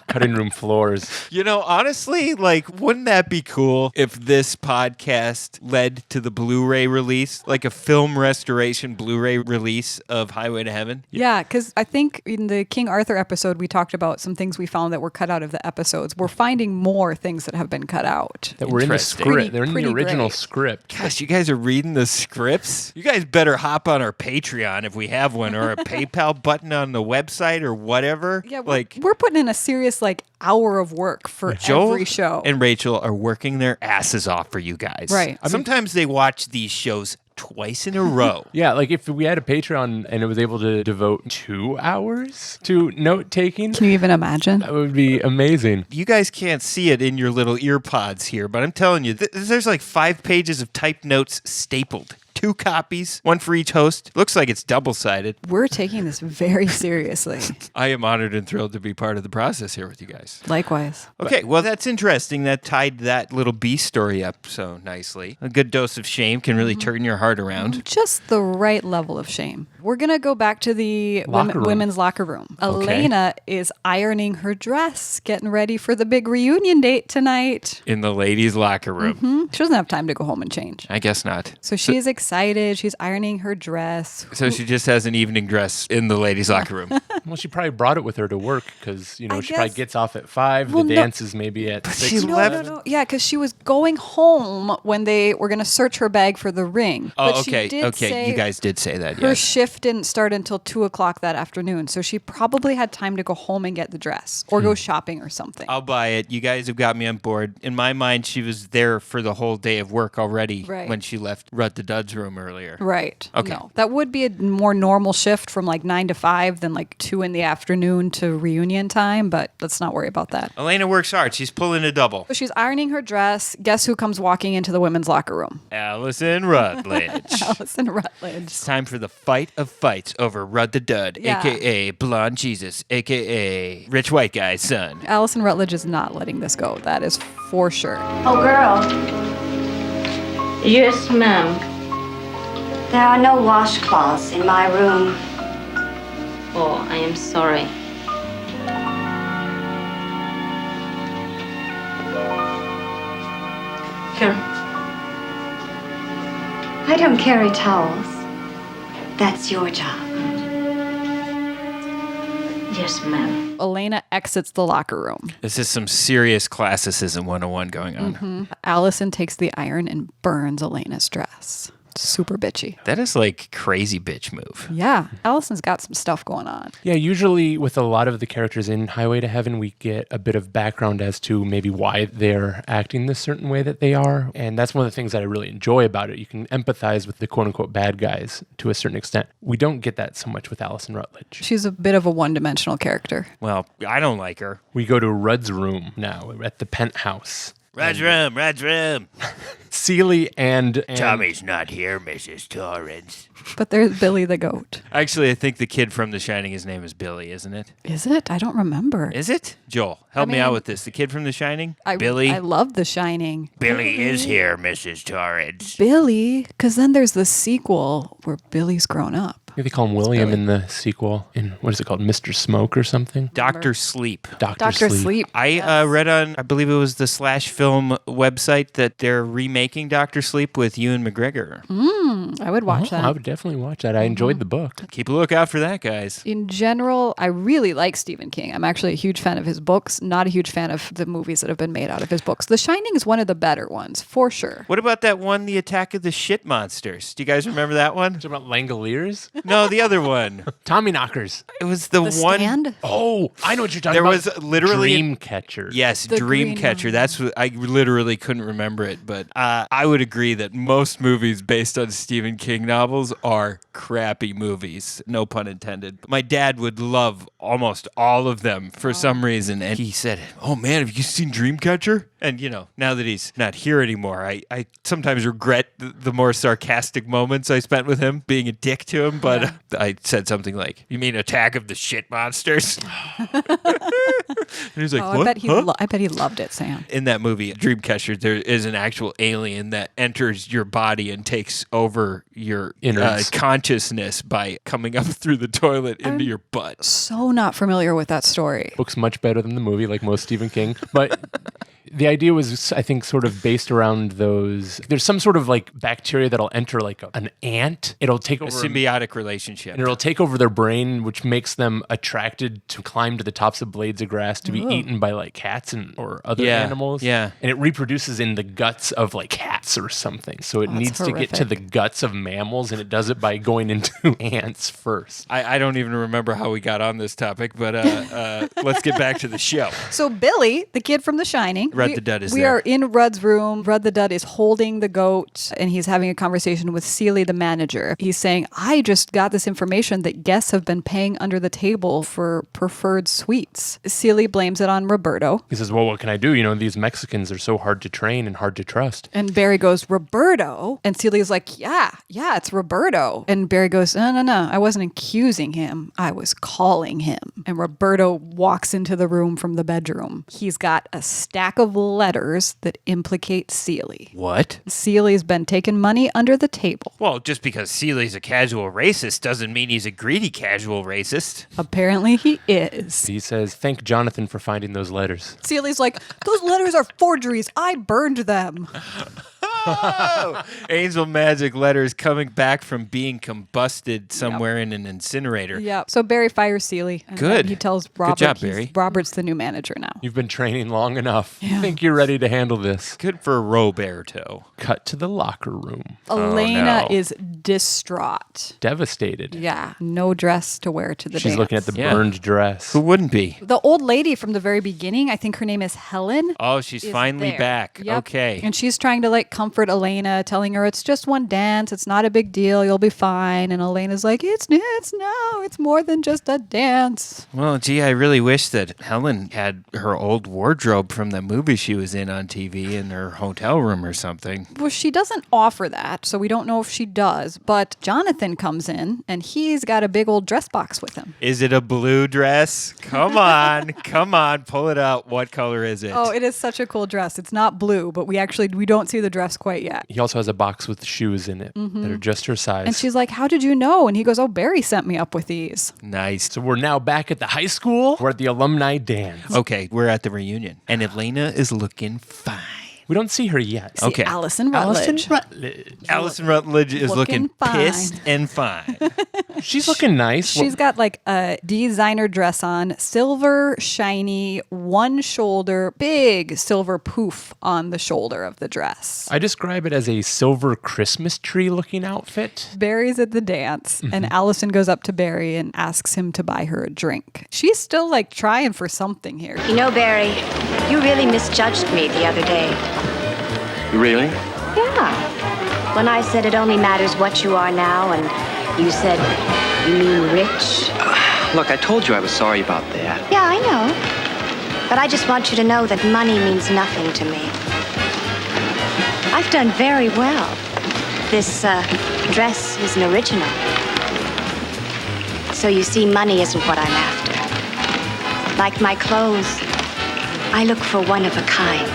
cutting room floors. Honestly, wouldn't that be cool if this podcast led to the Blu-ray release, like a film restoration Blu-ray release of Highway to Heaven? Yeah, because I think in the King Arthur episode, we talked about some things we found that were cut out of the episodes. We're finding more things that have been cut out. That were in the script. They're in the original script. Gosh, you guys are reading the scripts? You guys better hop on our Patreon if we have one, or a PayPal button on the website or whatever. Yeah, we're putting in a serious hour of work for every show. And Rachel are working their asses off for you guys. Right. Sometimes they watch these shows twice in a row. Yeah, if we had a Patreon and it was able to devote 2 hours to note taking. Can you even imagine? That would be amazing. You guys can't see it in your little ear pods here, but I'm telling you, there's 5 pages of typed notes stapled. 2 copies, one for each host. Looks like it's double-sided. We're taking this very seriously. I am honored and thrilled to be part of the process here with you guys. Likewise. Okay, well, that's interesting. That tied that little B story up so nicely. A good dose of shame can really turn your heart around. Just the right level of shame. We're going to go back to the women's locker room. Okay. Elena is ironing her dress, getting ready for the big reunion date tonight. In the ladies' locker room. Mm-hmm. She doesn't have time to go home and change. I guess not. So she is excited. She's ironing her dress. So she just has an evening dress in the ladies' locker room. Well, she probably brought it with her to work because, she probably gets off at 5. The dance is maybe at 6. No. Yeah, because she was going home when they were going to search her bag for the ring. Oh, but okay. She did say You guys did say that, her yes. shift didn't start until 2 o'clock that afternoon. So she probably had time to go home and get the dress or go shopping or something. I'll buy it. You guys have got me on board. In my mind, she was there for the whole day of work already when she left Rut the Dud's room earlier. Right. Okay. No, that would be a more normal shift from 9 to 5 than 2 in the afternoon to reunion time, but let's not worry about that. Elena works hard. She's pulling a double. So she's ironing her dress. Guess who comes walking into the women's locker room? Allison Rutledge. Allison Rutledge. It's time for the fight of fights over Rut the Dud, a.k.a. Blonde Jesus, a.k.a. Rich White Guy's son. Allison Rutledge is not letting this go. That is for sure. Oh, girl. Yes, ma'am. There are no washcloths in my room. Oh, I am sorry. Here. I don't carry towels. That's your job. Yes, ma'am. Elena exits the locker room. This is some serious classicism 101 going on. Mm-hmm. Allison takes the iron and burns Elena's dress. Super bitchy. That is like crazy bitch move. Yeah, Allison's got some stuff going on. Yeah, usually with a lot of the characters in Highway to Heaven, we get a bit of background as to maybe why they're acting the certain way that they are. And that's one of the things that I really enjoy about it. You can empathize with the quote-unquote bad guys to a certain extent. We don't get that so much with Allison Rutledge. She's a bit of a one-dimensional character. Well, I don't like her. We go to Rudd's room now. We're at the penthouse. Rudd's room. Seeley and Tommy's not here, Mrs. Torrance. But there's Billy the goat. Actually, I think the kid from The Shining, his name is Billy, isn't it? Is it? I don't remember. Is it? Joel, help me out with this. The kid from The Shining? Billy? I love The Shining. Billy is here, Mrs. Torrance. Billy? Because then there's the sequel where Billy's grown up. They call him William in the sequel. In what is it called? Mr. Smoke or something? Dr. Sleep. Dr. Sleep. I read on, I believe it was the Slash Film website, that they're remaking Dr. Sleep with Ewan McGregor. I would watch that. I would definitely watch that. I enjoyed the book. Keep a lookout for that, guys. In general, I really like Stephen King. I'm actually a huge fan of his books, not a huge fan of the movies that have been made out of his books. The Shining is one of the better ones, for sure. What about that one, The Attack of the Shit Monsters? Do you guys remember that one? Talking about Langoliers? No, the other one. Tommyknockers. It was the one. Stand? Oh, I know what you're talking There about. was literally Dreamcatcher. Yes, The green Dreamcatcher. one. That's what I literally couldn't remember it, but I would agree that most movies based on Stephen King novels are crappy movies. No pun intended. My dad would love almost all of them for some reason, and he said, "Oh man, have you seen Dreamcatcher?" And you know, now that he's not here anymore, I sometimes regret the more sarcastic moments I spent with him, being a dick to him. But I said something like, "You mean Attack of the Shit Monsters?" And he's like, "What?" I bet he loved it, Sam. In that movie, Dreamcatcher, there is an actual alien that enters your body and takes over your consciousness by coming up through the toilet into your butt. So not familiar with that story. Book's much better than the movie, like most Stephen King. But the idea was, I think, sort of based around those. There's some sort of like bacteria that'll enter like an ant. It'll take over A symbiotic relationship. and it'll take over their brain, which makes them attracted to climb to the tops of blades of grass to be eaten by like cats or other animals. Yeah. And it reproduces in the guts of like cats or something. So it needs to get to the guts of mammals, and it does it by going into ants first. I don't even remember how we got on this topic, but let's get back to the show. So Billy, the kid from The Shining. Rudd the Dud is we there. are in Rudd's room. Rudd the Dud is holding the goat, and he's having a conversation with Seeley, the manager. He's saying, I just got this information that guests have been paying under the table for preferred suites. Seeley blames it on Roberto. He says, well, what can I do? You know, these Mexicans are so hard to train and hard to trust. And Barry goes, Roberto? And Celia's like, yeah, it's Roberto. And Barry goes, no, I wasn't accusing him. I was calling him. And Roberto walks into the room from the bedroom. He's got a stack of letters that implicate Seeley. What? Seeley's been taking money under the table. Well, just because Seeley's a casual racist doesn't mean he's a greedy casual racist. Apparently he is. He says, thank Jonathan for finding those letters. Seeley's like, those letters are forgeries. I burned them. Oh! Angel Magic letters coming back from being combusted somewhere in an incinerator. Yeah. So Barry fires Seeley. And Good. He tells Robert Good job, Barry. Robert's the new manager now. You've been training long enough. I think you're ready to handle this. Good for Roberto. Cut to the locker room. Elena Oh, no. is distraught. Devastated. Yeah. No dress to wear to the She's dance. looking at the burned dress. Who wouldn't be? The old lady from the very beginning, I think her name is Helen. Oh, she's is finally there. back. Yep. Okay. And she's trying to like comfort Elena, telling her it's just one dance. It's not a big deal. You'll be fine. And Elena's like, it's more than just a dance. Well, gee, I really wish that Helen had her old wardrobe from the movie she was in on TV in her hotel room or something. Well, she doesn't offer that, so we don't know if she does. But Jonathan comes in, and he's got a big old dress box with him. Is it a blue dress? Come on. Come on. Pull it out. What color is it? Oh, it is such a cool dress. It's not blue, but we don't see the dress quite yet. He also has a box with shoes in it that are just her size. And she's like, how did you know? And he goes, oh, Barry sent me up with these. Nice. So we're now back at the high school. We're at the alumni dance. Okay, we're at the reunion. And Elena is looking fine. We don't see her yet. See Okay. Allison Rutledge. Allison Rutledge is looking fine. pissed and fine. She's looking nice. She's got like a designer dress on, silver, shiny, one shoulder, big silver poof on the shoulder of the dress. I describe it as a silver Christmas tree looking outfit. Barry's at the dance, and Allison goes up to Barry and asks him to buy her a drink. She's still like trying for something here. You know, Barry, you really misjudged me the other day. Really? Yeah. When I said it only matters what you are now, and you said, you mean rich? Look, I told you I was sorry about that. Yeah, I know. But I just want you to know that money means nothing to me. I've done very well. This dress is an original. So you see, money isn't what I'm after. Like my clothes, I look for one of a kind.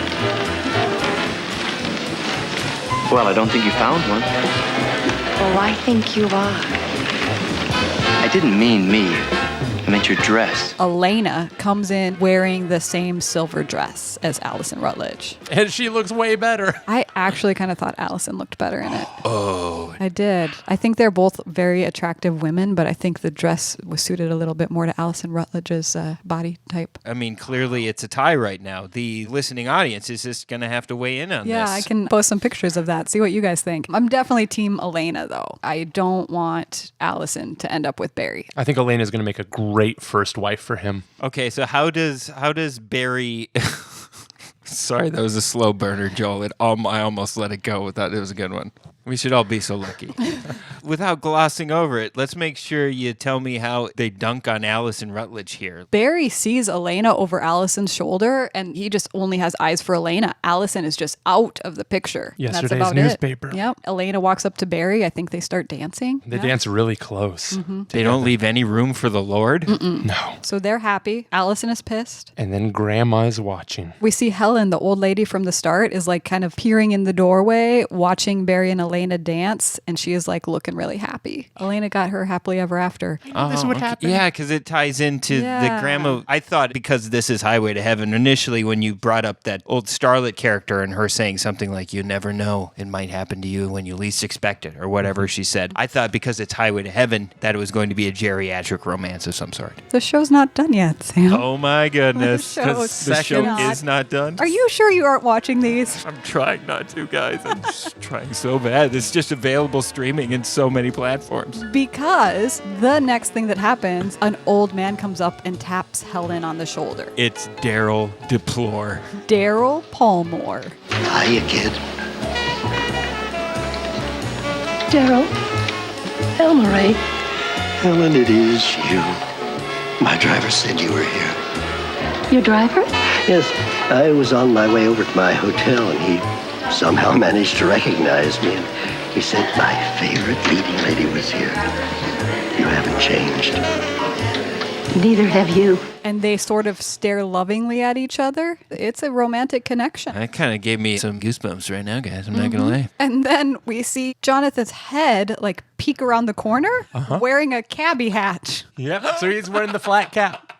Well, I don't think you found one. Oh, I think you are. I didn't mean me. I meant your dress. Elena comes in wearing the same silver dress as Allison Rutledge. And she looks way better. I actually kind of thought Allison looked better in it. Oh. I did. I think they're both very attractive women, but I think the dress was suited a little bit more to Allison Rutledge's body type. I mean, clearly it's a tie right now. The listening audience is just going to have to weigh in on this. Yeah, I can post some pictures of that. See what you guys think. I'm definitely team Elena, though. I don't want Allison to end up with Barry. I think Elena's going to make a great first wife for him. Okay, so how does Barry... Sorry, that was a slow burner, Joel. I almost let it go without it was a good one. We should all be so lucky. Without glossing over it, let's make sure you tell me how they dunk on Allison Rutledge here. Barry sees Elena over Allison's shoulder, and he just only has eyes for Elena. Allison is just out of the picture. Yesterday's That's about newspaper. It. Yep. Elena walks up to Barry. I think they start dancing. They dance really close. They don't leave any room for the Lord? No. So they're happy. Allison is pissed. And then Grandma's watching. We see Helen, the old lady from the start, is like kind of peering in the doorway, watching Barry and Elena dance, and she is like looking really happy. Elena got her happily ever after. This would happen. Yeah, because it ties into the grandma. I thought because this is Highway to Heaven, initially when you brought up that old starlet character and her saying something like, you never know, it might happen to you when you least expect it, or whatever she said. I thought because it's Highway to Heaven that it was going to be a geriatric romance of some sort. The show's not done yet, Sam. Oh my goodness. The show not. is not done. Are you sure you aren't watching these? I'm trying not to, guys. I'm just trying so bad. It's just available streaming in so many platforms. Because the next thing that happens, an old man comes up and taps Helen on the shoulder. It's Daryl Deplore. Daryl Palmore. Hiya, kid. Daryl. Elmaray. Helen, it is you. My driver said you were here. Your driver? Yes, I was on my way over to my hotel, and he somehow managed to recognize me. And he said my favorite leading lady was here. You haven't changed. Neither have you. And they sort of stare lovingly at each other. It's a romantic connection. That kind of gave me some goosebumps right now, guys. I'm not going to lie. And then we see Jonathan's head like peek around the corner wearing a cabbie hat. Yep. So he's wearing the flat cap.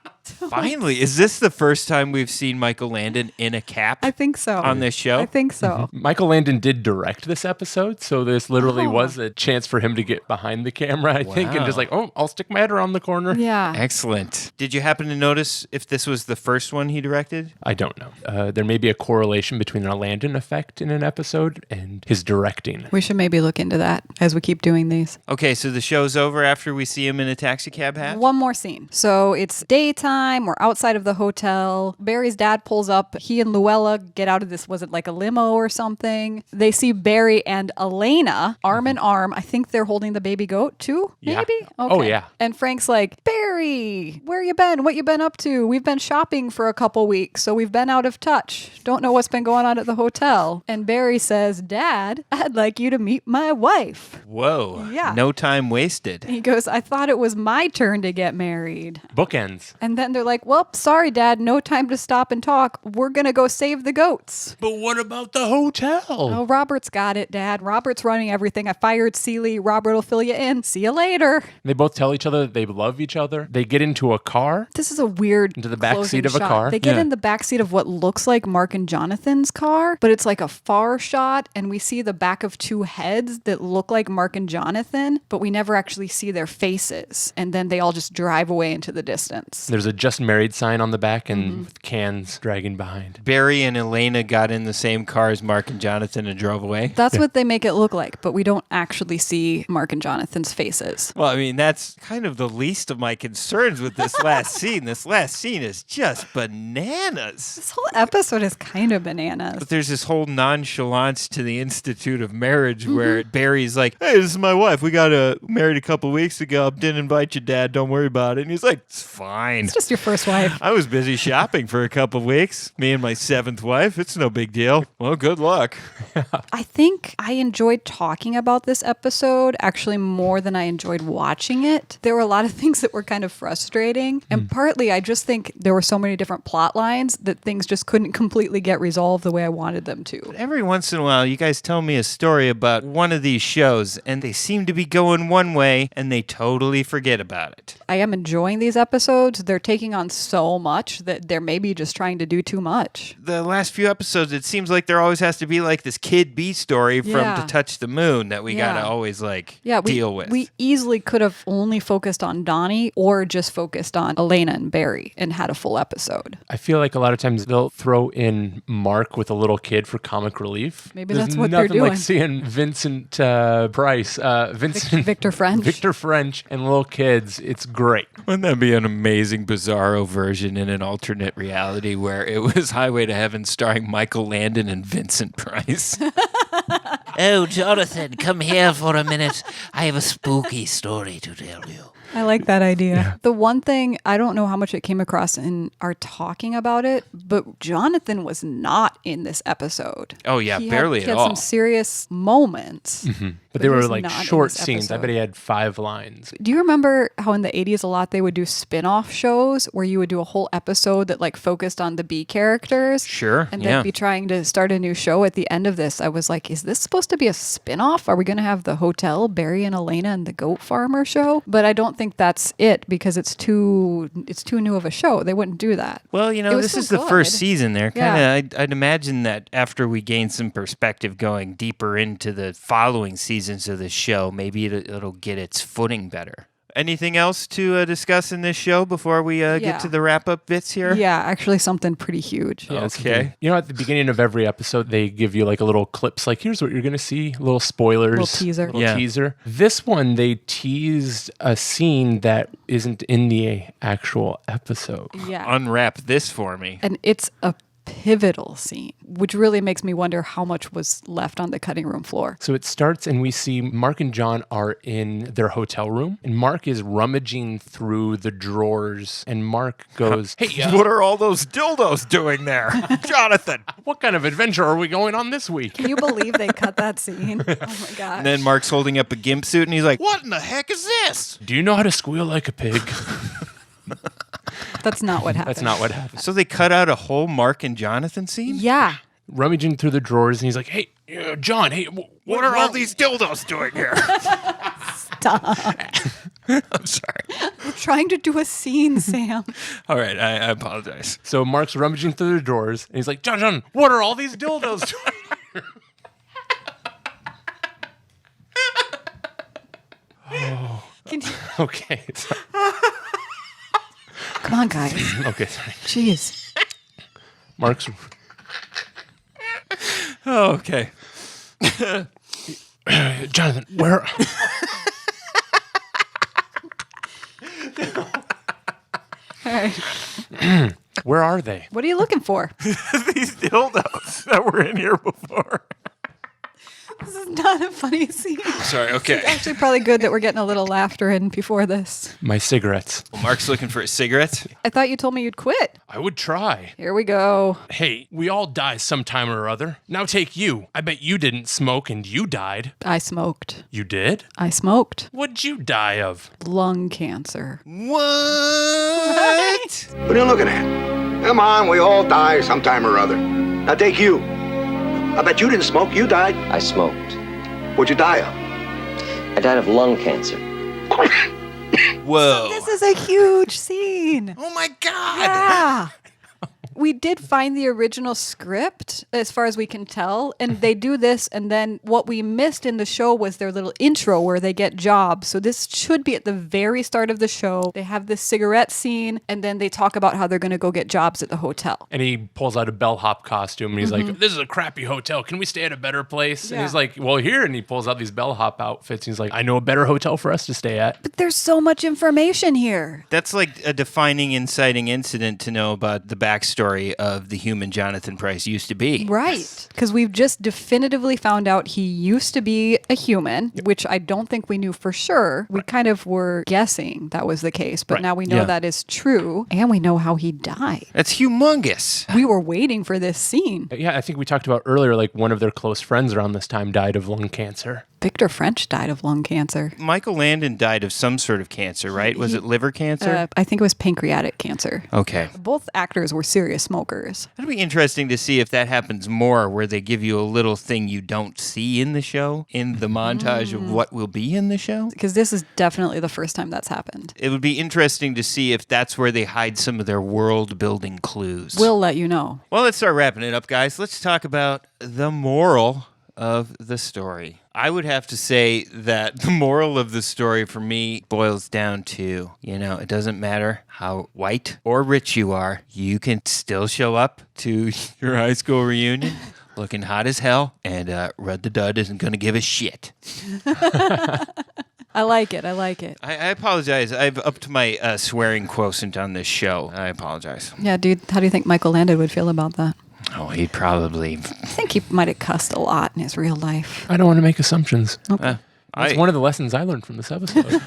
Finally, is this the first time we've seen Michael Landon in a cap? I think so. On this show? I think so. Michael Landon did direct this episode, so this literally was a chance for him to get behind the camera, I think, and just like, oh, I'll stick my head around the corner. Yeah. Excellent. Did you happen to notice if this was the first one he directed? I don't know. There may be a correlation between a Landon effect in an episode and his directing. We should maybe look into that as we keep doing these. Okay, so the show's over after we see him in a taxi cab hat? One more scene. So it's daytime. We're outside of the hotel. Barry's dad pulls up. He and Luella get out of this, was it like a limo or something? They see Barry and Elena arm in arm. I think they're holding the baby goat too, maybe? Yeah. Okay. Oh, yeah. And Frank's like, Barry, where you been? What you been up to? We've been shopping for a couple weeks, so we've been out of touch. Don't know what's been going on at the hotel. And Barry says, Dad, I'd like you to meet my wife. Whoa. Yeah. No time wasted. He goes, I thought it was my turn to get married. Bookends. And then And they're like, well, sorry, Dad, no time to stop and talk. We're going to go save the goats. But what about the hotel? Oh, Robert's got it, Dad. Robert's running everything. I fired Seeley. Robert will fill you in. See you later. They both tell each other that they love each other. They get into a car. This is a weird into the back closing seat of a shot. car. They get in the back seat of what looks like Mark and Jonathan's car, but it's like a far shot, and we see the back of two heads that look like Mark and Jonathan, but we never actually see their faces. And then they all just drive away into the distance. There's a just married sign on the back and with cans dragging behind. Barry and Elena got in the same car as Mark and Jonathan and drove away. That's what they make it look like, but we don't actually see Mark and Jonathan's faces. Well, I mean, that's kind of the least of my concerns with this last scene. This last scene is just bananas. This whole episode is kind of bananas. But there's this whole nonchalance to the Institute of Marriage where Barry's like, hey, this is my wife. We got married a couple weeks ago. Didn't invite you, Dad. Don't worry about it. And he's like, it's fine. It's just your first wife. I was busy shopping for a couple weeks. Me and my seventh wife. It's no big deal. Well, good luck. I think I enjoyed talking about this episode actually more than I enjoyed watching it. There were a lot of things that were kind of frustrating. And partly I just think there were so many different plot lines that things just couldn't completely get resolved the way I wanted them to. Every once in a while, you guys tell me a story about one of these shows, and they seem to be going one way, and they totally forget about it. I am enjoying these episodes. They're taking on so much that they're maybe just trying to do too much. The last few episodes, it seems like there always has to be like this Kid B story from To Touch the Moon that we gotta always deal with. We easily could have only focused on Donnie or just focused on Elena and Barry and had a full episode. I feel like a lot of times they'll throw in Mark with a little kid for comic relief. Maybe that's what they're doing. Nothing like seeing Vincent Victor French and little kids. It's great. Wouldn't that be an amazing Bizarro version in an alternate reality where it was Highway to Heaven starring Michael Landon and Vincent Price? Oh, Jonathan, come here for a minute. I have a spooky story to tell you. I like that idea. Yeah. The one thing, I don't know how much it came across in our talking about it, but Jonathan was not in this episode. Oh, yeah, barely he at had all. some serious moments. Mm-hmm. But they were like short scenes. I bet he had 5 lines. Do you remember how in the 80s a lot they would do spin-off shows where you would do a whole episode that like focused on the B characters? Sure, And they'd be trying to start a new show at the end of this. I was like, is this supposed to be a spin-off? Are we going to have the hotel, Barry and Elena and the goat farmer show? But I don't think that's it because it's too new of a show. They wouldn't do that. Well, you know, this is the first season. They're kind of, I'd imagine that after we gain some perspective going deeper into the following seasons of the show, maybe it'll get its footing better. Anything else to discuss in this show before we get to the wrap-up bits here? Yeah, actually something pretty huge. Yeah, okay. You know, at the beginning of every episode, they give you like a little clips, like here's what you're going to see, little spoilers. Little teaser. This one, they teased a scene that isn't in the actual episode. Yeah. Unwrap this for me. And it's a pivotal scene, which really makes me wonder how much was left on the cutting room floor. So it starts and we see Mark and John are in their hotel room and Mark is rummaging through the drawers and Mark goes, hey, what are all those dildos doing there? Jonathan, what kind of adventure are we going on this week? Can you believe they cut that scene? Oh my gosh. And then Mark's holding up a gimp suit and he's like, what in the heck is this? Do you know how to squeal like a pig? That's not what happened. That's not what happened. So they cut out a whole Mark and Jonathan scene? Yeah. Rummaging through the drawers, and he's like, hey, John, hey, what are all these dildos doing here? Stop. I'm sorry. We're trying to do a scene, Sam. All right, I apologize. So Mark's rummaging through the drawers, and he's like, John, what are all these dildos doing here? Okay. Come on, guys. Okay, sorry. Jeez. Mark's... Oh, okay. Jonathan, where... All right. Where are they? What are you looking for? These dildos that were in here before. This is not a funny scene. Sorry, okay. It's actually probably good that we're getting a little laughter in before this. My cigarettes. Well, Mark's looking for his cigarettes. I thought you told me you'd quit. I would try. Here we go. Hey, we all die sometime or other. Now take you. I bet you didn't smoke and you died. I smoked. You did? I smoked. What'd you die of? Lung cancer. What? What are you looking at? Come on, we all die sometime or other. Now take you. I bet you didn't smoke. You died. I smoked. What'd you die of? I died of lung cancer. Whoa. This is a huge scene. Oh my God. Yeah. We did find the original script, as far as we can tell, and they do this, and then what we missed in the show was their little intro where they get jobs. So this should be at the very start of the show. They have this cigarette scene, and then they talk about how they're going to go get jobs at the hotel. And he pulls out a bellhop costume, and he's like, this is a crappy hotel. Can we stay at a better place? Yeah. And he's like, well, here. And he pulls out these bellhop outfits. And he's like, I know a better hotel for us to stay at. But there's so much information here. That's like a defining, inciting incident to know about the backstory of the human Jonathan Pryce used to be. Right. Because we've just definitively found out he used to be a human, which I don't think we knew for sure. We kind of were guessing that was the case, but now we know that is true, and we know how he died. That's humongous. We were waiting for this scene. Yeah, I think we talked about earlier, like one of their close friends around this time died of lung cancer. Victor French died of lung cancer. Michael Landon died of some sort of cancer, right? Was it liver cancer? I think it was pancreatic cancer. Okay. Both actors were serious smokers. It'll be interesting to see if that happens more, where they give you a little thing you don't see in the show, in the montage of what will be in the show. Because this is definitely the first time that's happened. It would be interesting to see if that's where they hide some of their world-building clues. We'll let you know. Well, let's start wrapping it up, guys. Let's talk about the moral of the story. I would have to say that the moral of the story for me boils down to, it doesn't matter how white or rich you are, you can still show up to your high school reunion looking hot as hell, and Rudd the Dud isn't going to give a shit. I like it. I like it. I apologize. I've upped my swearing quotient on this show. I apologize. Yeah, dude, how do you think Michael Landon would feel about that? Oh, he'd probably... I think he might have cussed a lot in his real life. I don't want to make assumptions. Okay. That's one of the lessons I learned from this episode.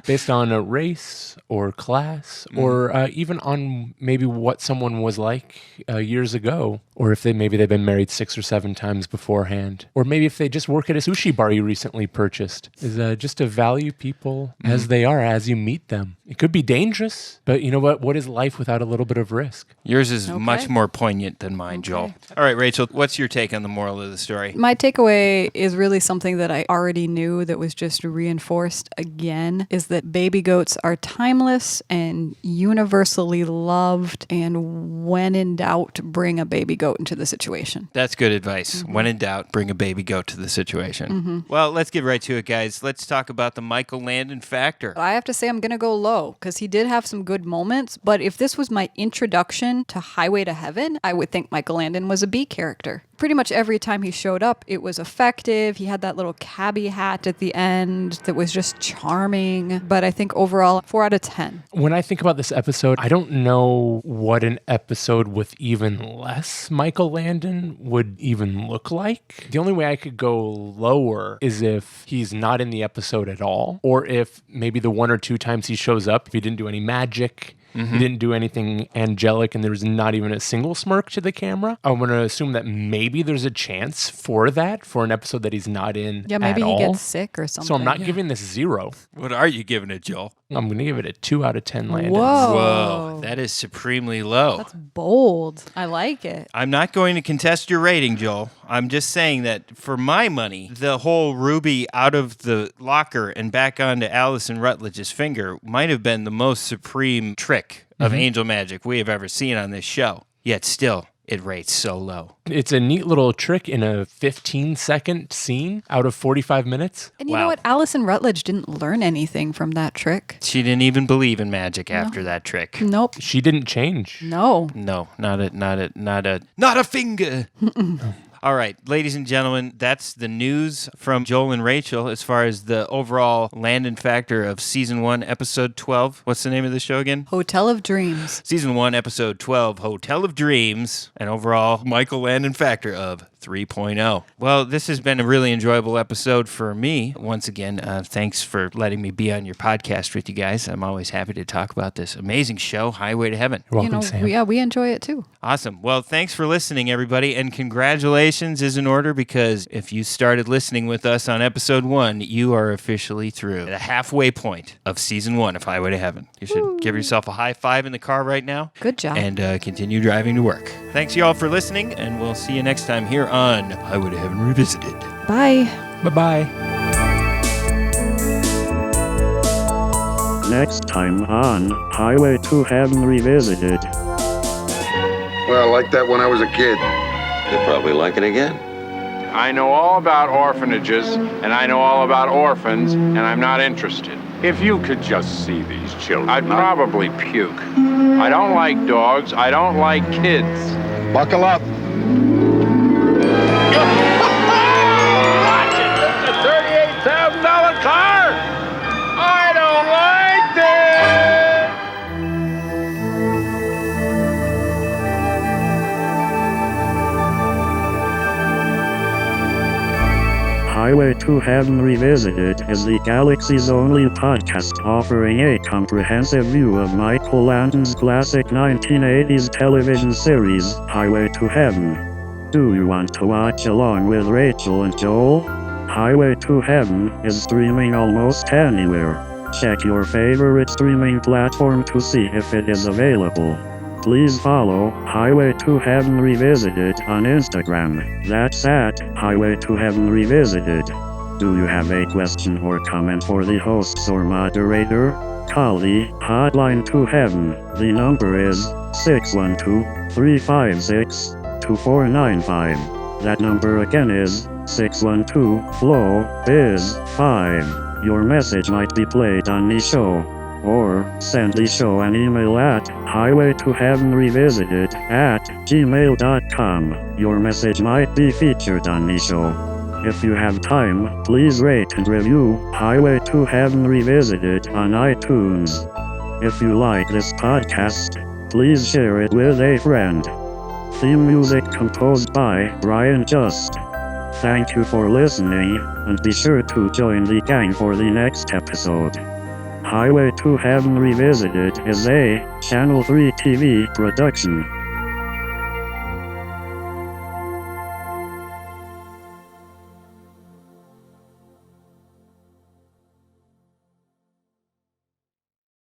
Based on a race or class or even on maybe what someone was like years ago, or if maybe they've been married 6 or 7 times beforehand, or maybe if they just work at a sushi bar you recently purchased, is just to value people as they are, as you meet them. It could be dangerous, but you know what? What is life without a little bit of risk? Yours is much more poignant than mine, Joel. All right, Rachel, what's your take on the moral of the story? My takeaway is really something that I already knew that was just reinforced again, is that baby goats are timeless and universally loved, and when in doubt, bring a baby goat into the situation. That's good advice. When in doubt, bring a baby goat to the situation. Well, let's get right to it, guys. Let's talk about the Michael Landon factor. I have to say I'm going to go low because he did have some good moments, but if this was my introduction to Highway to Heaven, I would think Michael Landon was a B character. Pretty much every time he showed up, it was effective. He had that little cabbie hat at the end that was just charming. But I think overall, 4 out of 10. When I think about this episode, I don't know what an episode with even less Michael Landon would even look like. The only way I could go lower is if he's not in the episode at all, or if maybe the 1 or 2 times he shows up, if he didn't do any magic, he didn't do anything angelic, and there was not even a single smirk to the camera. I'm going to assume that maybe there's a chance for that, for an episode that he's not in Yeah, maybe at he all. gets sick or something. So I'm not giving this 0. What are you giving it, Joel? I'm going to give it a 2 out of 10 Landons. Whoa, that is supremely low. That's bold. I like it. I'm not going to contest your rating, Joel. I'm just saying that for my money, the whole Ruby out of the locker and back onto Allison Rutledge's finger might have been the most supreme trick of angel magic we have ever seen on this show. Yet still, it rates so low. It's a neat little trick in a 15-second scene out of 45 minutes. And you know what? Allison Rutledge didn't learn anything from that trick. She didn't even believe in magic after that trick. Nope. She didn't change. No. No, not a finger. All right, ladies and gentlemen, that's the news from Joel and Rachel as far as the overall Landon factor of Season 1, Episode 12. What's the name of the show again? Hotel of Dreams. Season 1, Episode 12, Hotel of Dreams, and overall Michael Landon factor of 3.0. Well, this has been a really enjoyable episode for me. Once again, thanks for letting me be on your podcast with you guys. I'm always happy to talk about this amazing show, Highway to Heaven. You're welcome, Sam. We enjoy it too. Awesome. Well, thanks for listening, everybody, and congratulations is in order, because if you started listening with us on episode 1, you are officially through the halfway point of season 1 of Highway to Heaven. You should give yourself a high five in the car right now. Good job. And continue driving to work. Thanks, y'all, for listening, and we'll see you next time here on Highway to Heaven Revisited. Bye. Bye-bye. Next time on Highway to Heaven Revisited. Well, I liked that when I was a kid. You'll probably like it again. I know all about orphanages, and I know all about orphans, and I'm not interested. If you could just see these children. I'd probably puke. I don't like dogs. I don't like kids. Buckle up. Watch it! It's a $38,000 car! I don't like this! Highway to Heaven Revisited is the galaxy's only podcast offering a comprehensive view of Michael Landon's classic 1980s television series, Highway to Heaven. Do you want to watch along with Rachel and Joel? Highway to Heaven is streaming almost anywhere. Check your favorite streaming platform to see if it is available. Please follow Highway to Heaven Revisited on Instagram. That's at Highway to Heaven Revisited. Do you have a question or comment for the hosts or moderator? Call the Hotline to Heaven. The number is 612-356-2495. That number again is 612-FLOW-BIZ-5. Your message might be played on the show. Or send the show an email at highwaytoheavenrevisited@gmail.com. Your message might be featured on the show. If you have time, please rate and review Highway to Heaven Revisited on iTunes. If you like this podcast, please share it with a friend. Theme music composed by Brian Just. Thank you for listening, and be sure to join the gang for the next episode. Highway to Heaven Revisited is a Channel 3 TV production.